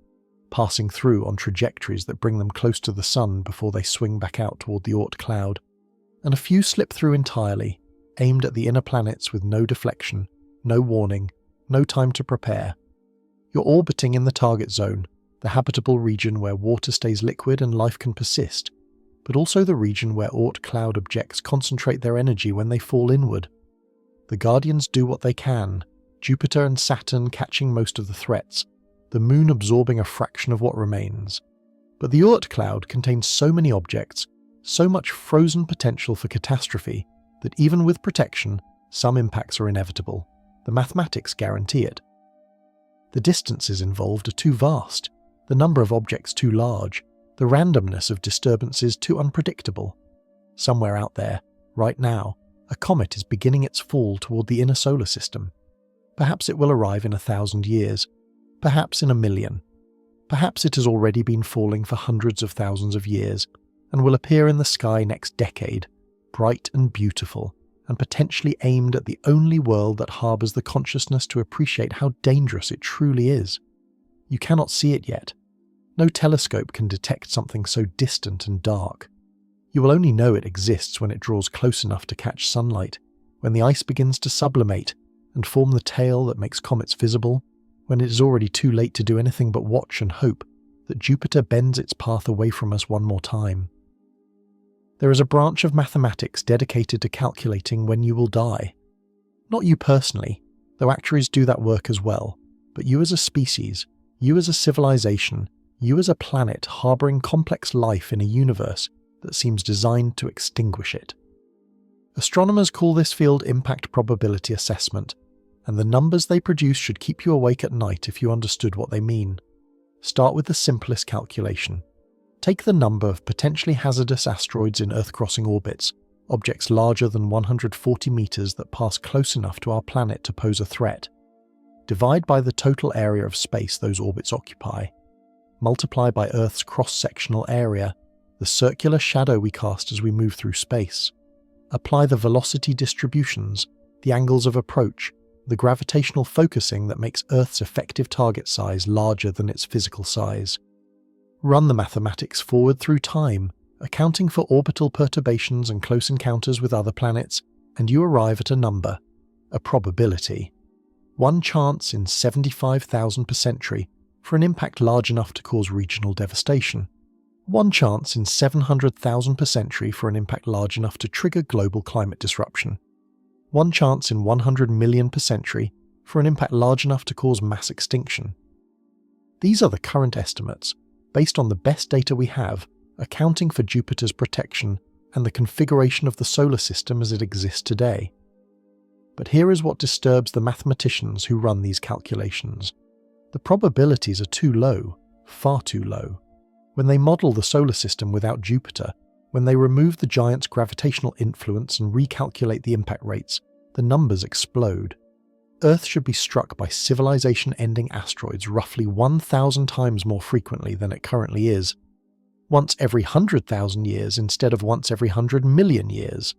passing through on trajectories that bring them close to the sun before they swing back out toward the Oort Cloud. And a few slip through entirely, aimed at the inner planets with no deflection, no warning, no time to prepare. You're orbiting in the target zone, the habitable region where water stays liquid and life can persist, but also the region where Oort Cloud objects concentrate their energy when they fall inward. The Guardians do what they can, Jupiter and Saturn catching most of the threats, the Moon absorbing a fraction of what remains. But the Oort Cloud contains so many objects, so much frozen potential for catastrophe, that even with protection, some impacts are inevitable. The mathematics guarantee it. The distances involved are too vast, the number of objects too large, the randomness of disturbances too unpredictable. Somewhere out there, right now, a comet is beginning its fall toward the inner solar system. Perhaps it will arrive in 1,000 years, perhaps in 1,000,000. Perhaps it has already been falling for hundreds of thousands of years, and will appear in the sky next decade, bright and beautiful, and potentially aimed at the only world that harbours the consciousness to appreciate how dangerous it truly is. You cannot see it yet. No telescope can detect something so distant and dark. You will only know it exists when it draws close enough to catch sunlight, when the ice begins to sublimate and form the tail that makes comets visible, when it is already too late to do anything but watch and hope, that Jupiter bends its path away from us one more time. There is a branch of mathematics dedicated to calculating when you will die. Not you personally, though actuaries do that work as well, but you as a species, you as a civilization, you as a planet harbouring complex life in a universe that seems designed to extinguish it. Astronomers call this field impact probability assessment, and the numbers they produce should keep you awake at night if you understood what they mean. Start with the simplest calculation. Take the number of potentially hazardous asteroids in Earth-crossing orbits, objects larger than 140 meters that pass close enough to our planet to pose a threat. Divide by the total area of space those orbits occupy. Multiply by Earth's cross-sectional area, the circular shadow we cast as we move through space. Apply the velocity distributions, the angles of approach, the gravitational focusing that makes Earth's effective target size larger than its physical size. Run the mathematics forward through time, accounting for orbital perturbations and close encounters with other planets, and you arrive at a number, a probability. 1 chance in 75,000 per century for an impact large enough to cause regional devastation. 1 chance in 700,000 per century for an impact large enough to trigger global climate disruption. 1 chance in 100 million per century for an impact large enough to cause mass extinction. These are the current estimates, based on the best data we have, accounting for Jupiter's protection and the configuration of the solar system as it exists today. But here is what disturbs the mathematicians who run these calculations. The probabilities are too low, far too low. When they model the solar system without Jupiter, when they remove the giant's gravitational influence and recalculate the impact rates, the numbers explode. Earth should be struck by civilization-ending asteroids roughly 1,000 times more frequently than it currently is, once every 100,000 years instead of once every 100 million years.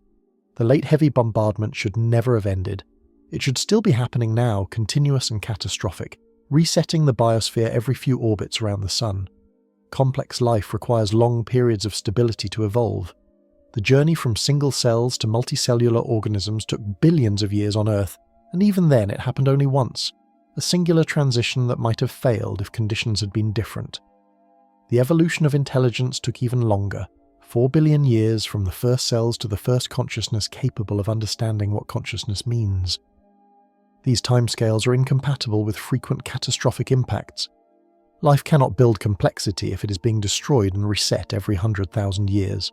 The Late Heavy Bombardment should never have ended. It should still be happening now, continuous and catastrophic, resetting the biosphere every few orbits around the Sun. Complex life requires long periods of stability to evolve. The journey from single cells to multicellular organisms took billions of years on Earth, and even then it happened only once, a singular transition that might have failed if conditions had been different. The evolution of intelligence took even longer, 4 billion years from the first cells to the first consciousness capable of understanding what consciousness means. These timescales are incompatible with frequent catastrophic impacts. Life cannot build complexity if it is being destroyed and reset every 100,000 years.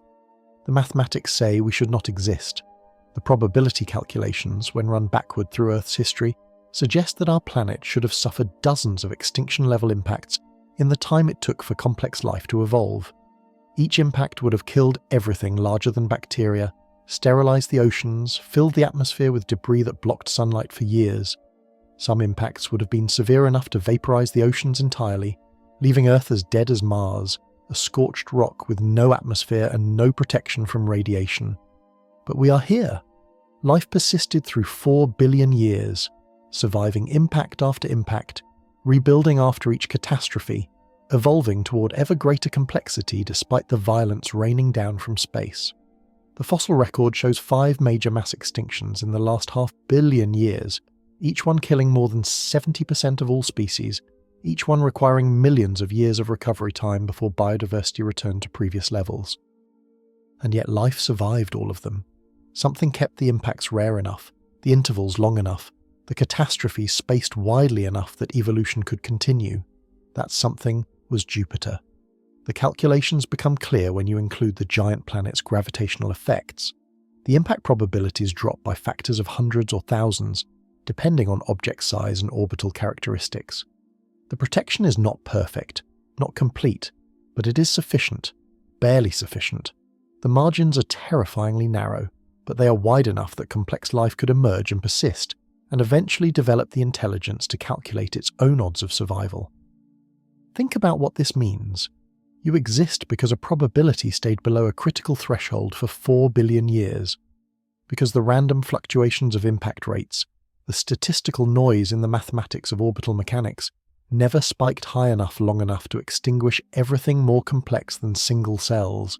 The mathematics say we should not exist. The probability calculations, when run backward through Earth's history, suggest that our planet should have suffered dozens of extinction-level impacts in the time it took for complex life to evolve. Each impact would have killed everything larger than bacteria, sterilized the oceans, filled the atmosphere with debris that blocked sunlight for years. Some impacts would have been severe enough to vaporize the oceans entirely, leaving Earth as dead as Mars, a scorched rock with no atmosphere and no protection from radiation. But we are here. Life persisted through 4 billion years, surviving impact after impact, rebuilding after each catastrophe, evolving toward ever greater complexity despite the violence raining down from space. The fossil record shows 5 major mass extinctions in the last 500 million years, each one killing more than 70% of all species, each one requiring millions of years of recovery time before biodiversity returned to previous levels. And yet life survived all of them. Something kept the impacts rare enough, the intervals long enough, the catastrophes spaced widely enough that evolution could continue. That something was Jupiter. The calculations become clear when you include the giant planet's gravitational effects. The impact probabilities drop by factors of hundreds or thousands, depending on object size and orbital characteristics. The protection is not perfect, not complete, but it is sufficient, barely sufficient. The margins are terrifyingly narrow, but they are wide enough that complex life could emerge and persist, and eventually develop the intelligence to calculate its own odds of survival. Think about what this means. You exist because a probability stayed below a critical threshold for 4 billion years, because the random fluctuations of impact rates, the statistical noise in the mathematics of orbital mechanics, never spiked high enough long enough to extinguish everything more complex than single cells.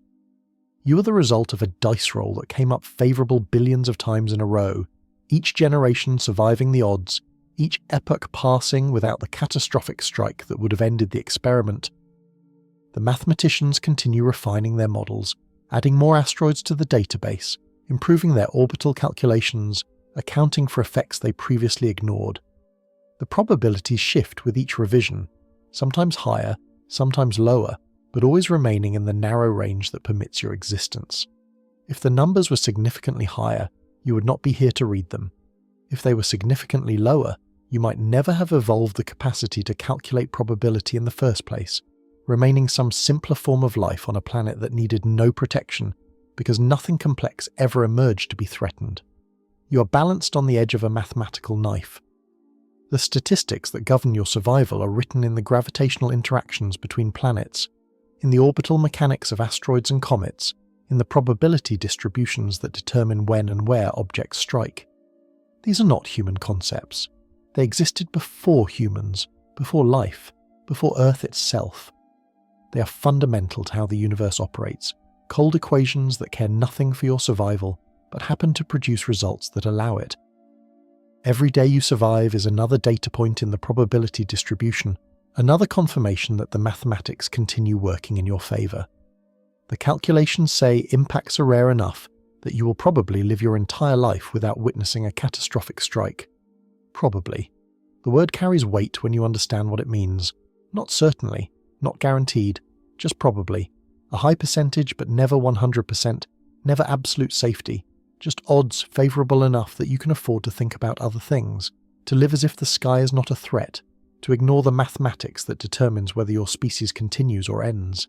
You are the result of a dice roll that came up favourable billions of times in a row, each generation surviving the odds, each epoch passing without the catastrophic strike that would have ended the experiment. The mathematicians continue refining their models, adding more asteroids to the database, improving their orbital calculations, accounting for effects they previously ignored. The probabilities shift with each revision, sometimes higher, sometimes lower, but always remaining in the narrow range that permits your existence. If the numbers were significantly higher, you would not be here to read them. If they were significantly lower, you might never have evolved the capacity to calculate probability in the first place, remaining some simpler form of life on a planet that needed no protection because nothing complex ever emerged to be threatened. You are balanced on the edge of a mathematical knife. The statistics that govern your survival are written in the gravitational interactions between planets, in the orbital mechanics of asteroids and comets, in the probability distributions that determine when and where objects strike. These are not human concepts. They existed before humans, before life, before Earth itself. They are fundamental to how the universe operates, cold equations that care nothing for your survival, but happen to produce results that allow it. Every day you survive is another data point in the probability distribution, another confirmation that the mathematics continue working in your favour. The calculations say impacts are rare enough that you will probably live your entire life without witnessing a catastrophic strike. Probably. The word carries weight when you understand what it means. Not certainly, not guaranteed, just probably. A high percentage but never 100%, never absolute safety. Just odds favourable enough that you can afford to think about other things, to live as if the sky is not a threat, to ignore the mathematics that determines whether your species continues or ends.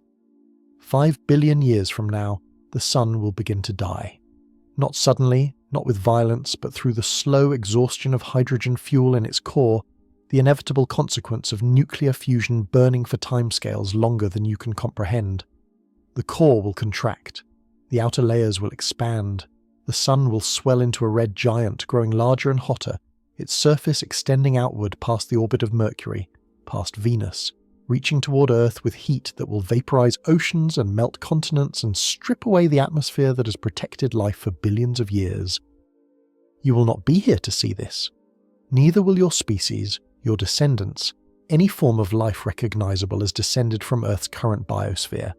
5 billion years from now, the sun will begin to die. Not suddenly, not with violence, but through the slow exhaustion of hydrogen fuel in its core, the inevitable consequence of nuclear fusion burning for timescales longer than you can comprehend. The core will contract, the outer layers will expand, the sun will swell into a red giant growing larger and hotter, its surface extending outward past the orbit of Mercury, past Venus, reaching toward Earth with heat that will vaporize oceans and melt continents and strip away the atmosphere that has protected life for billions of years. You will not be here to see this. Neither will your species, your descendants, any form of life recognizable as descended from Earth's current biosphere.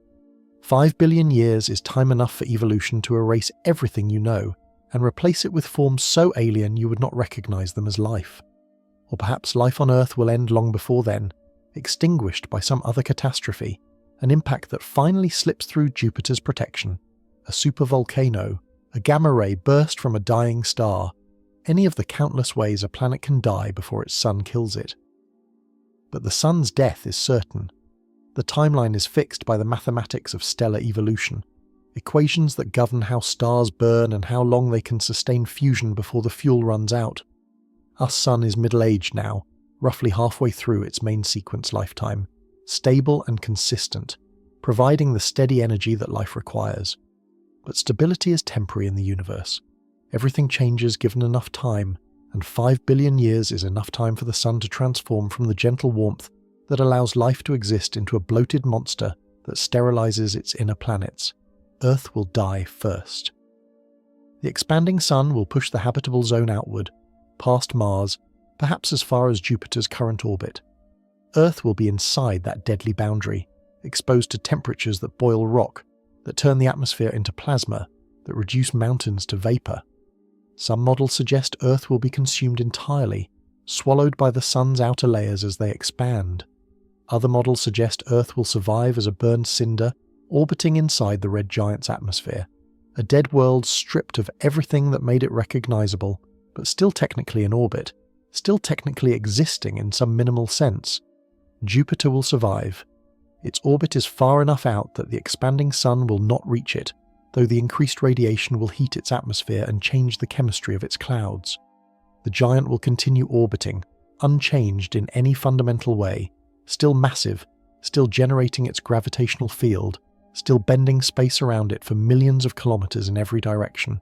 5 billion years is time enough for evolution to erase everything you know and replace it with forms so alien you would not recognize them as life. Or perhaps life on Earth will end long before then, extinguished by some other catastrophe, an impact that finally slips through Jupiter's protection, a supervolcano, a gamma ray burst from a dying star, any of the countless ways a planet can die before its sun kills it. But the sun's death is certain. The timeline is fixed by the mathematics of stellar evolution, equations that govern how stars burn and how long they can sustain fusion before the fuel runs out. Our sun is middle-aged now, roughly halfway through its main sequence lifetime, stable and consistent, providing the steady energy that life requires. But stability is temporary in the universe. Everything changes given enough time, and 5 billion years is enough time for the sun to transform from the gentle warmth that allows life to exist into a bloated monster that sterilizes its inner planets. Earth will die first. The expanding sun will push the habitable zone outward, past Mars, perhaps as far as Jupiter's current orbit. Earth will be inside that deadly boundary, exposed to temperatures that boil rock, that turn the atmosphere into plasma, that reduce mountains to vapor. Some models suggest Earth will be consumed entirely, swallowed by the sun's outer layers as they expand. Other models suggest Earth will survive as a burned cinder, orbiting inside the red giant's atmosphere, a dead world stripped of everything that made it recognizable, but still technically in orbit, still technically existing in some minimal sense. Jupiter will survive. Its orbit is far enough out that the expanding sun will not reach it, though the increased radiation will heat its atmosphere and change the chemistry of its clouds. The giant will continue orbiting, unchanged in any fundamental way, still massive, still generating its gravitational field, still bending space around it for millions of kilometers in every direction.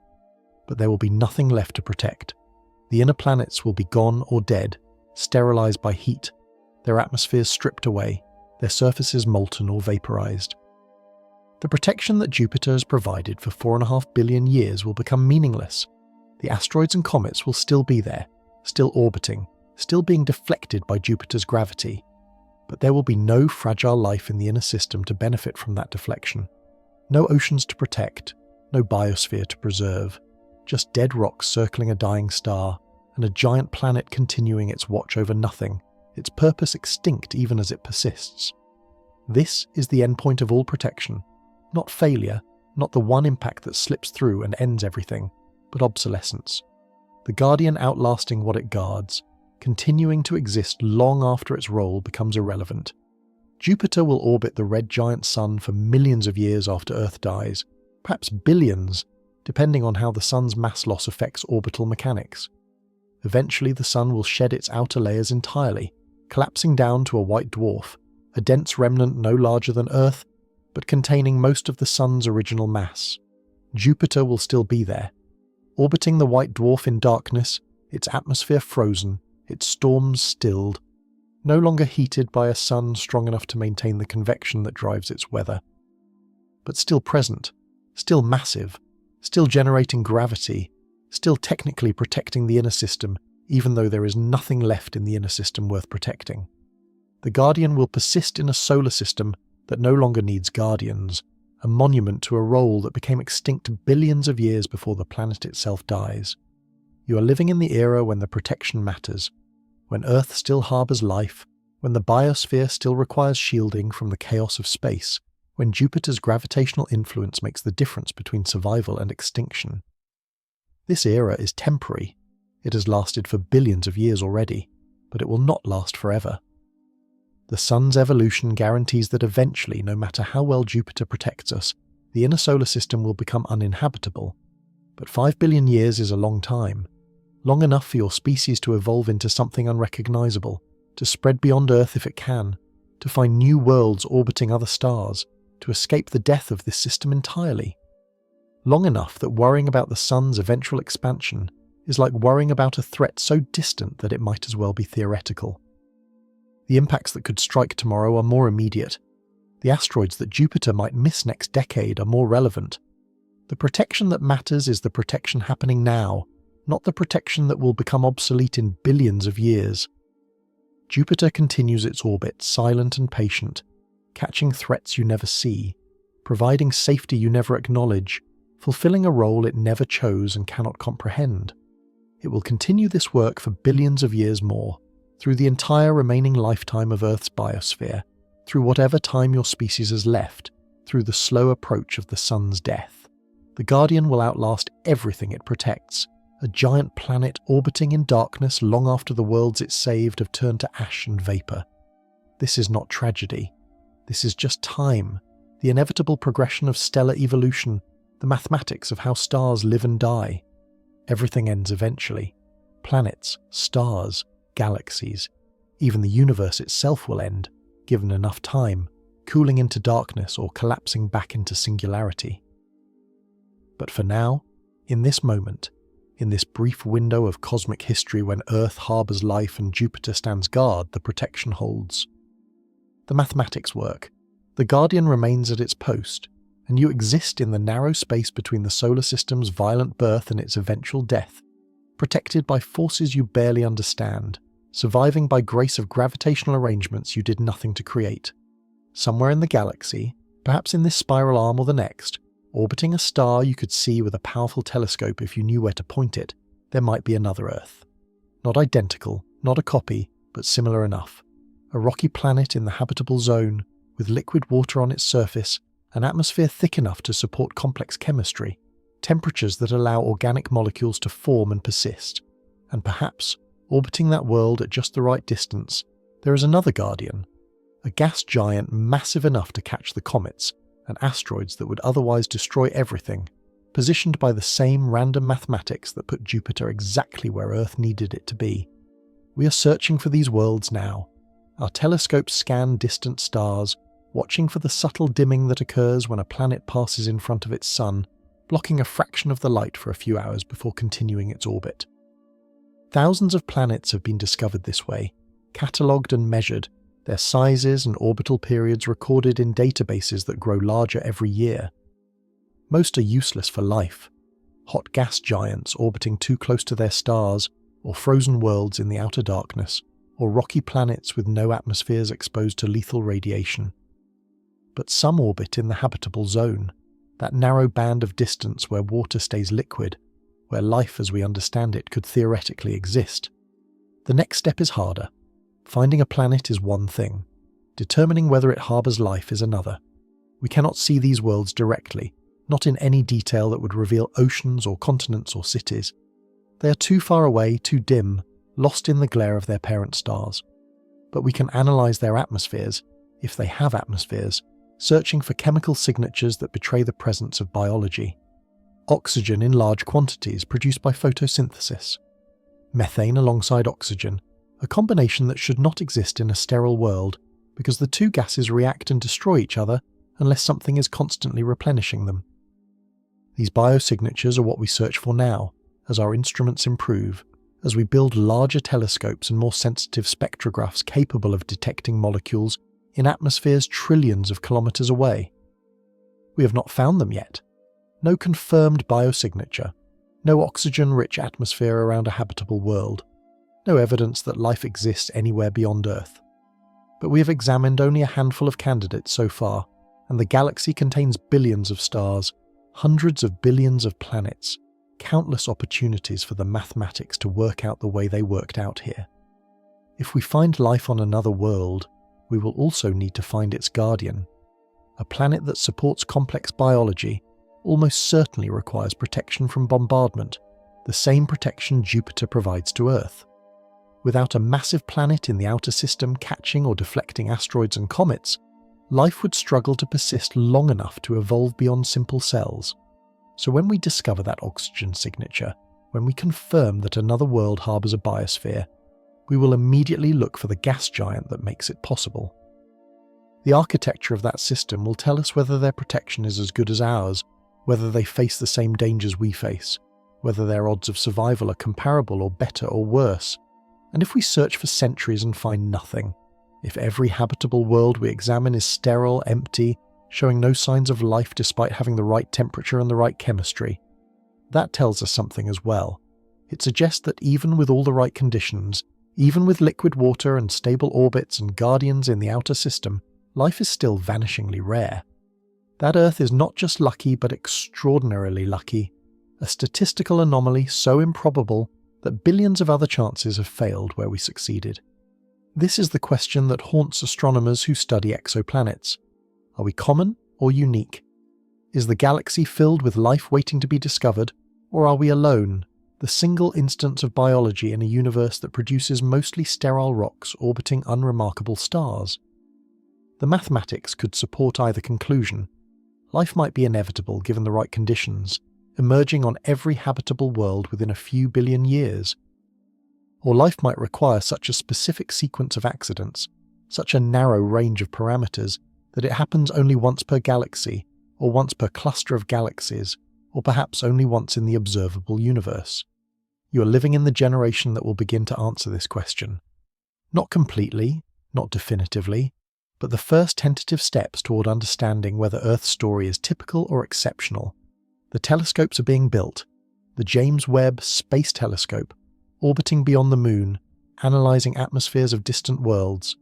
But there will be nothing left to protect. The inner planets will be gone or dead, sterilized by heat, their atmospheres stripped away, their surfaces molten or vaporized. The protection that Jupiter has provided for 4.5 billion years will become meaningless. The asteroids and comets will still be there, still orbiting, still being deflected by Jupiter's gravity. but there will be no fragile life in the inner system to benefit from that deflection. No oceans to protect, no biosphere to preserve, just dead rocks circling a dying star, and a giant planet continuing its watch over nothing, its purpose extinct even as it persists. This is the endpoint of all protection, not failure, not the one impact that slips through and ends everything, but obsolescence. The Guardian outlasting what it guards, continuing to exist long after its role becomes irrelevant. Jupiter will orbit the red giant sun for millions of years after Earth dies, perhaps billions, depending on how the sun's mass loss affects orbital mechanics. Eventually the sun will shed its outer layers entirely, collapsing down to a white dwarf, a dense remnant no larger than Earth, but containing most of the sun's original mass. Jupiter will still be there, orbiting the white dwarf in darkness, its atmosphere frozen, its storms stilled, no longer heated by a sun strong enough to maintain the convection that drives its weather. But still present, still massive, still generating gravity, still technically protecting the inner system, even though there is nothing left in the inner system worth protecting. The Guardian will persist in a solar system that no longer needs guardians, a monument to a role that became extinct billions of years before the planet itself dies. You are living in the era when the protection matters, when Earth still harbours life, when the biosphere still requires shielding from the chaos of space, when Jupiter's gravitational influence makes the difference between survival and extinction. This era is temporary. It has lasted for billions of years already, but it will not last forever. The sun's evolution guarantees that eventually, no matter how well Jupiter protects us, the inner solar system will become uninhabitable. But 5 billion years is a long time. Long enough for your species to evolve into something unrecognizable, to spread beyond Earth if it can, to find new worlds orbiting other stars, to escape the death of this system entirely. Long enough that worrying about the sun's eventual expansion is like worrying about a threat so distant that it might as well be theoretical. The impacts that could strike tomorrow are more immediate. The asteroids that Jupiter might miss next decade are more relevant. The protection that matters is the protection happening now, not the protection that will become obsolete in billions of years. Jupiter continues its orbit, silent and patient, catching threats you never see, providing safety you never acknowledge, fulfilling a role it never chose and cannot comprehend. It will continue this work for billions of years more, through the entire remaining lifetime of Earth's biosphere, through whatever time your species has left, through the slow approach of the sun's death. The Guardian will outlast everything it protects, a giant planet orbiting in darkness long after the worlds it saved have turned to ash and vapour. This is not tragedy. This is just time, the inevitable progression of stellar evolution, the mathematics of how stars live and die. Everything ends eventually. Planets, stars, galaxies, even the universe itself will end, given enough time, cooling into darkness or collapsing back into singularity. But for now, in this moment, in this brief window of cosmic history when Earth harbours life and Jupiter stands guard, the protection holds. The mathematics work. The Guardian remains at its post, and you exist in the narrow space between the solar system's violent birth and its eventual death, protected by forces you barely understand, surviving by grace of gravitational arrangements you did nothing to create. Somewhere in the galaxy, perhaps in this spiral arm or the next, orbiting a star you could see with a powerful telescope if you knew where to point it, there might be another Earth. Not identical, not a copy, but similar enough. A rocky planet in the habitable zone, with liquid water on its surface, an atmosphere thick enough to support complex chemistry, temperatures that allow organic molecules to form and persist, and perhaps, orbiting that world at just the right distance, there is another Guardian, a gas giant massive enough to catch the comets and asteroids that would otherwise destroy everything, positioned by the same random mathematics that put Jupiter exactly where Earth needed it to be. We are searching for these worlds now. Our telescopes scan distant stars, watching for the subtle dimming that occurs when a planet passes in front of its sun, blocking a fraction of the light for a few hours before continuing its orbit. Thousands of planets have been discovered this way, catalogued and measured, their sizes and orbital periods recorded in databases that grow larger every year. Most are useless for life. Hot gas giants orbiting too close to their stars, or frozen worlds in the outer darkness, or rocky planets with no atmospheres exposed to lethal radiation. But some orbit in the habitable zone, that narrow band of distance where water stays liquid, where life as we understand it could theoretically exist. The next step is harder. Finding a planet is one thing. Determining whether it harbours life is another. We cannot see these worlds directly, not in any detail that would reveal oceans or continents or cities. They are too far away, too dim, lost in the glare of their parent stars. But we can analyse their atmospheres, if they have atmospheres, searching for chemical signatures that betray the presence of biology. Oxygen in large quantities produced by photosynthesis. Methane alongside oxygen, a combination that should not exist in a sterile world because the two gases react and destroy each other unless something is constantly replenishing them. These biosignatures are what we search for now, as our instruments improve, as we build larger telescopes and more sensitive spectrographs capable of detecting molecules in atmospheres trillions of kilometres away. We have not found them yet. No confirmed biosignature, no oxygen-rich atmosphere around a habitable world, no evidence that life exists anywhere beyond Earth. But we have examined only a handful of candidates so far, and the galaxy contains billions of stars, hundreds of billions of planets, countless opportunities for the mathematics to work out the way they worked out here. If we find life on another world, we will also need to find its guardian. A planet that supports complex biology almost certainly requires protection from bombardment, the same protection Jupiter provides to Earth. Without a massive planet in the outer system catching or deflecting asteroids and comets, life would struggle to persist long enough to evolve beyond simple cells. So when we discover that oxygen signature, when we confirm that another world harbours a biosphere, we will immediately look for the gas giant that makes it possible. The architecture of that system will tell us whether their protection is as good as ours, whether they face the same dangers we face, whether their odds of survival are comparable or better or worse. And if we search for centuries and find nothing, if every habitable world we examine is sterile, empty, showing no signs of life despite having the right temperature and the right chemistry, that tells us something as well. It suggests that even with all the right conditions, even with liquid water and stable orbits and guardians in the outer system, life is still vanishingly rare. That Earth is not just lucky but extraordinarily lucky, a statistical anomaly so improbable that billions of other chances have failed where we succeeded. This is the question that haunts astronomers who study exoplanets. Are we common or unique? Is the galaxy filled with life waiting to be discovered, or are we alone, the single instance of biology in a universe that produces mostly sterile rocks orbiting unremarkable stars? The mathematics could support either conclusion. Life might be inevitable given the right conditions, emerging on every habitable world within a few billion years. Or life might require such a specific sequence of accidents, such a narrow range of parameters, that it happens only once per galaxy, or once per cluster of galaxies, or perhaps only once in the observable universe. You are living in the generation that will begin to answer this question. Not completely, not definitively, but the first tentative steps toward understanding whether Earth's story is typical or exceptional. The telescopes are being built. The James Webb Space Telescope, orbiting beyond the Moon, analysing atmospheres of distant worlds.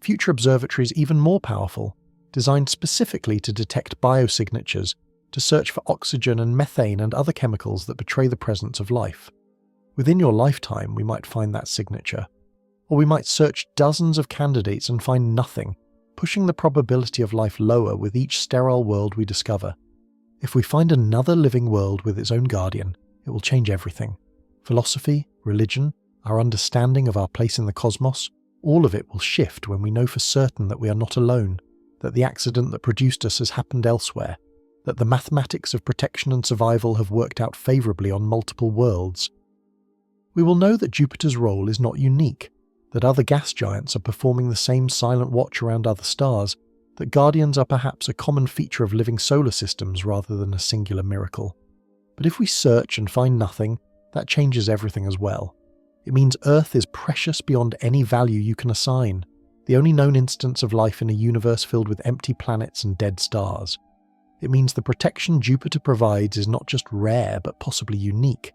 Future observatories even more powerful, designed specifically to detect biosignatures, to search for oxygen and methane and other chemicals that betray the presence of life. Within your lifetime, we might find that signature. Or we might search dozens of candidates and find nothing, pushing the probability of life lower with each sterile world we discover. If we find another living world with its own guardian, it will change everything. Philosophy, religion, our understanding of our place in the cosmos, all of it will shift when we know for certain that we are not alone, that the accident that produced us has happened elsewhere, that the mathematics of protection and survival have worked out favourably on multiple worlds. We will know that Jupiter's role is not unique, that other gas giants are performing the same silent watch around other stars, that guardians are perhaps a common feature of living solar systems rather than a singular miracle. But if we search and find nothing, that changes everything as well. It means Earth is precious beyond any value you can assign, the only known instance of life in a universe filled with empty planets and dead stars. It means the protection Jupiter provides is not just rare but possibly unique,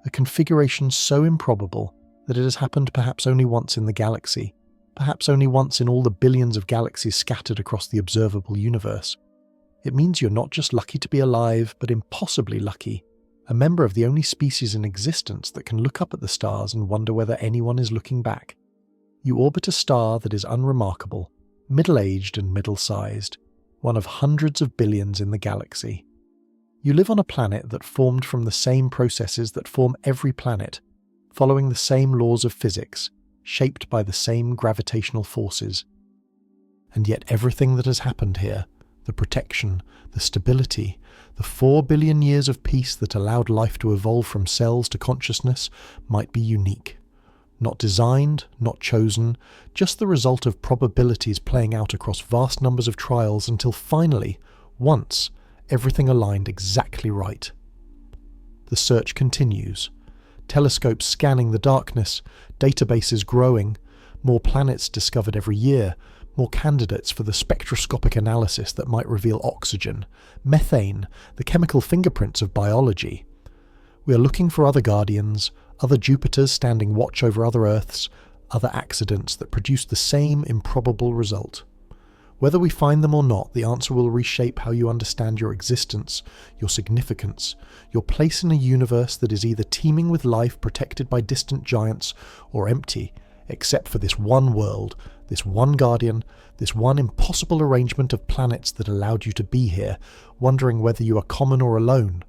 a configuration so improbable that it has happened perhaps only once in the galaxy, perhaps only once in all the billions of galaxies scattered across the observable universe. It means you're not just lucky to be alive, but impossibly lucky, a member of the only species in existence that can look up at the stars and wonder whether anyone is looking back. You orbit a star that is unremarkable, middle-aged and middle-sized, one of hundreds of billions in the galaxy. You live on a planet that formed from the same processes that form every planet, following the same laws of physics, shaped by the same gravitational forces. And yet everything that has happened here, the protection, the stability, the 4 billion years of peace that allowed life to evolve from cells to consciousness, might be unique. Not designed, not chosen, just the result of probabilities playing out across vast numbers of trials until finally, once, everything aligned exactly right. The search continues. Telescopes scanning the darkness, databases growing, more planets discovered every year, more candidates for the spectroscopic analysis that might reveal oxygen, methane, the chemical fingerprints of biology. We are looking for other guardians, other Jupiters standing watch over other Earths, other accidents that produce the same improbable result. Whether we find them or not, the answer will reshape how you understand your existence, your significance, your place in a universe that is either teeming with life protected by distant giants or empty, except for this one world, this one guardian, this one impossible arrangement of planets that allowed you to be here, wondering whether you are common or alone,